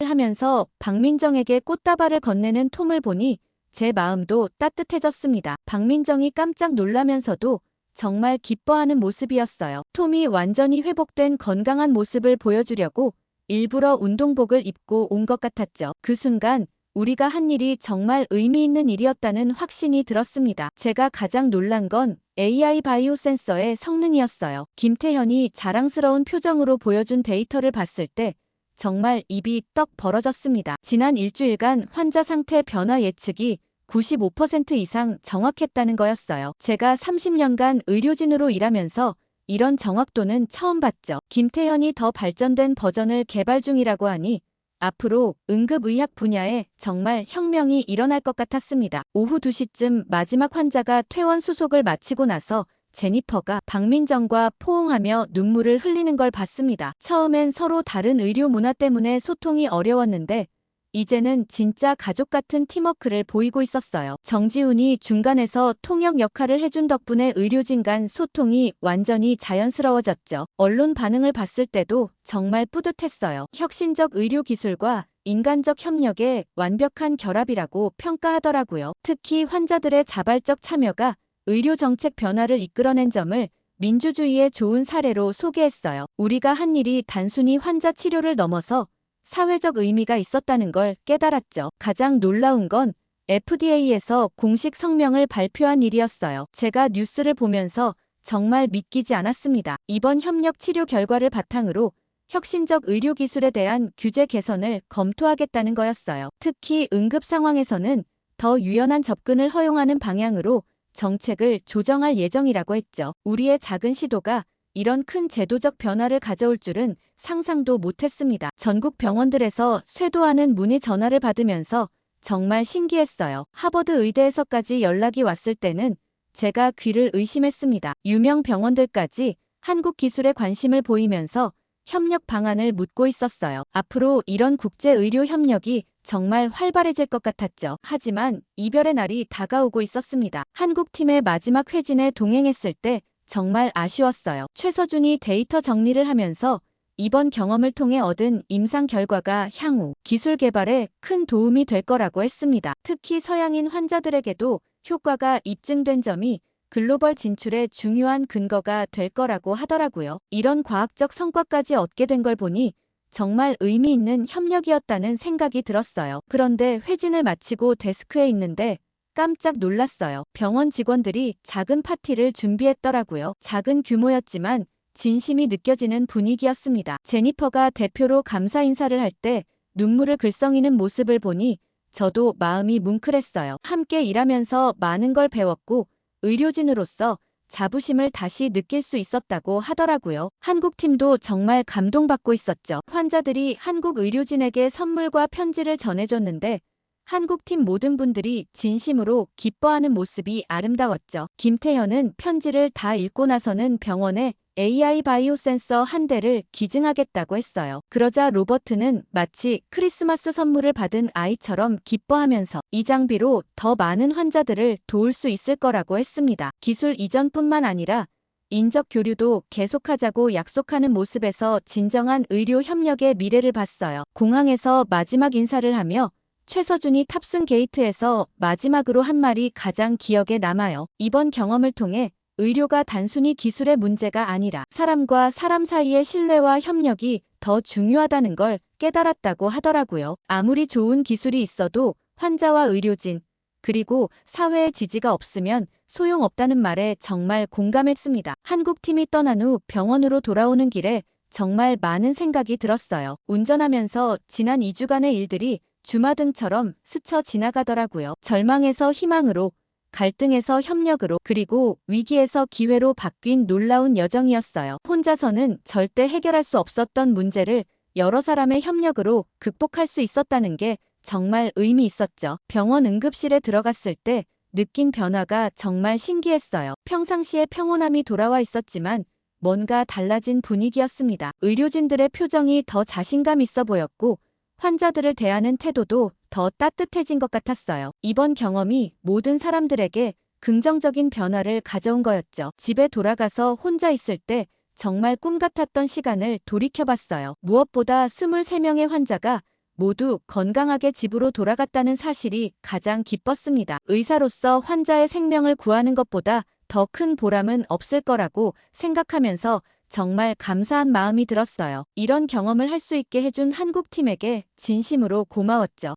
하면서 박민정에게 꽃다발을 건네는 톰을 보니 제 마음도 따뜻해졌습니다. 박민정이 깜짝 놀라면서도 정말 기뻐하는 모습이었어요. 톰이 완전히 회복된 건강한 모습을 보여주려고 일부러 운동복을 입고 온 것 같았죠. 그 순간 우리가 한 일이 정말 의미 있는 일이었다는 확신이 들었습니다. 제가 가장 놀란 건 AI 바이오 센서의 성능이었어요. 김태현이 자랑스러운 표정으로 보여준 데이터를 봤을 때 정말 입이 떡 벌어졌습니다. 지난 일주일간 환자 상태 변화 예측이 95% 이상 정확했다는 거였어요. 제가 30년간 의료진으로 일하면서 이런 정확도는 처음 봤죠. 김태현이 더 발전된 버전을 개발 중이라고 하니 앞으로 응급의학 분야에 정말 혁명이 일어날 것 같았습니다. 오후 2시쯤 마지막 환자가 퇴원 수속을 마치고 나서 제니퍼가 박민정과 포옹하며 눈물을 흘리는 걸 봤습니다. 처음엔 서로 다른 의료 문화 때문에 소통이 어려웠는데 이제는 진짜 가족 같은 팀워크를 보이고 있었어요. 정지훈이 중간에서 통역 역할을 해준 덕분에 의료진 간 소통이 완전히 자연스러워졌죠. 언론 반응을 봤을 때도 정말 뿌듯했어요. 혁신적 의료 기술과 인간적 협력의 완벽한 결합이라고 평가하더라고요. 특히 환자들의 자발적 참여가 의료 정책 변화를 이끌어낸 점을 민주주의의 좋은 사례로 소개했어요. 우리가 한 일이 단순히 환자 치료를 넘어서 사회적 의미가 있었다는 걸 깨달았죠. 가장 놀라운 건 FDA에서 공식 성명을 발표한 일이었어요. 제가 뉴스를 보면서 정말 믿기지 않았습니다. 이번 협력 치료 결과를 바탕으로 혁신적 의료 기술에 대한 규제 개선을 검토하겠다는 거였어요. 특히 응급 상황에서는 더 유연한 접근을 허용하는 방향으로 정책을 조정할 예정이라고 했죠. 우리의 작은 시도가 이런 큰 제도적 변화를 가져올 줄은 상상도 못했습니다. 전국 병원들에서 쇄도하는 문의 전화를 받으면서 정말 신기했어요. 하버드 의대에서까지 연락이 왔을 때는 제가 귀를 의심했습니다. 유명 병원들까지 한국 기술에 관심을 보이면서 협력 방안을 묻고 있었어요. 앞으로 이런 국제 의료 협력이 정말 활발해질 것 같았죠. 하지만 이별의 날이 다가오고 있었습니다. 한국팀의 마지막 회진에 동행했을 때 정말 아쉬웠어요. 최서준이 데이터 정리를 하면서 이번 경험을 통해 얻은 임상 결과가 향후 기술 개발에 큰 도움이 될 거라고 했습니다. 특히 서양인 환자들에게도 효과가 입증된 점이 글로벌 진출에 중요한 근거가 될 거라고 하더라고요. 이런 과학적 성과까지 얻게 된 걸 보니 정말 의미 있는 협력이었다는 생각이 들었어요. 그런데 회진을 마치고 데스크에 있는데 깜짝 놀랐어요. 병원 직원들이 작은 파티를 준비했더라고요. 작은 규모였지만 진심이 느껴지는 분위기였습니다. 제니퍼가 대표로 감사 인사를 할 때 눈물을 글썽이는 모습을 보니 저도 마음이 뭉클했어요. 함께 일하면서 많은 걸 배웠고 의료진으로서 자부심을 다시 느낄 수 있었다고 하더라고요. 한국팀도 정말 감동받고 있었죠. 환자들이 한국 의료진에게 선물과 편지를 전해줬는데 한국팀 모든 분들이 진심으로 기뻐하는 모습이 아름다웠죠. 김태현은 편지를 다 읽고 나서는 병원에 AI 바이오 센서 한 대를 기증하겠다고 했어요. 그러자 로버트는 마치 크리스마스 선물을 받은 아이처럼 기뻐하면서 이 장비로 더 많은 환자들을 도울 수 있을 거라고 했습니다. 기술 이전뿐만 아니라 인적 교류도 계속하자고 약속하는 모습에서 진정한 의료 협력의 미래를 봤어요. 공항에서 마지막 인사를 하며 최서준이 탑승 게이트에서 마지막으로 한 말이 가장 기억에 남아요. 이번 경험을 통해 의료가 단순히 기술의 문제가 아니라 사람과 사람 사이의 신뢰와 협력이 더 중요하다는 걸 깨달았다고 하더라고요. 아무리 좋은 기술이 있어도 환자와 의료진, 그리고 사회의 지지가 없으면 소용없다는 말에 정말 공감했습니다. 한국팀이 떠난 후 병원으로 돌아오는 길에 정말 많은 생각이 들었어요. 운전하면서 지난 2주간의 일들이 주마등처럼 스쳐 지나가더라고요. 절망에서 희망으로, 갈등에서 협력으로, 그리고 위기에서 기회로 바뀐 놀라운 여정이었어요. 혼자서는 절대 해결할 수 없었던 문제를 여러 사람의 협력으로 극복할 수 있었다는 게 정말 의미 있었죠. 병원 응급실에 들어갔을 때 느낀 변화가 정말 신기했어요. 평상시에 평온함이 돌아와 있었지만 뭔가 달라진 분위기였습니다. 의료진들의 표정이 더 자신감 있어 보였고 환자들을 대하는 태도도 더 따뜻해진 것 같았어요. 이번 경험이 모든 사람들에게 긍정적인 변화를 가져온 거였죠. 집에 돌아가서 혼자 있을 때 정말 꿈 같았던 시간을 돌이켜봤어요. 무엇보다 23명의 환자가 모두 건강하게 집으로 돌아갔다는 사실이 가장 기뻤습니다. 의사로서 환자의 생명을 구하는 것보다 더 큰 보람은 없을 거라고 생각하면서 정말 감사한 마음이 들었어요. 이런 경험을 할 수 있게 해준 한국팀에게 진심으로 고마웠죠.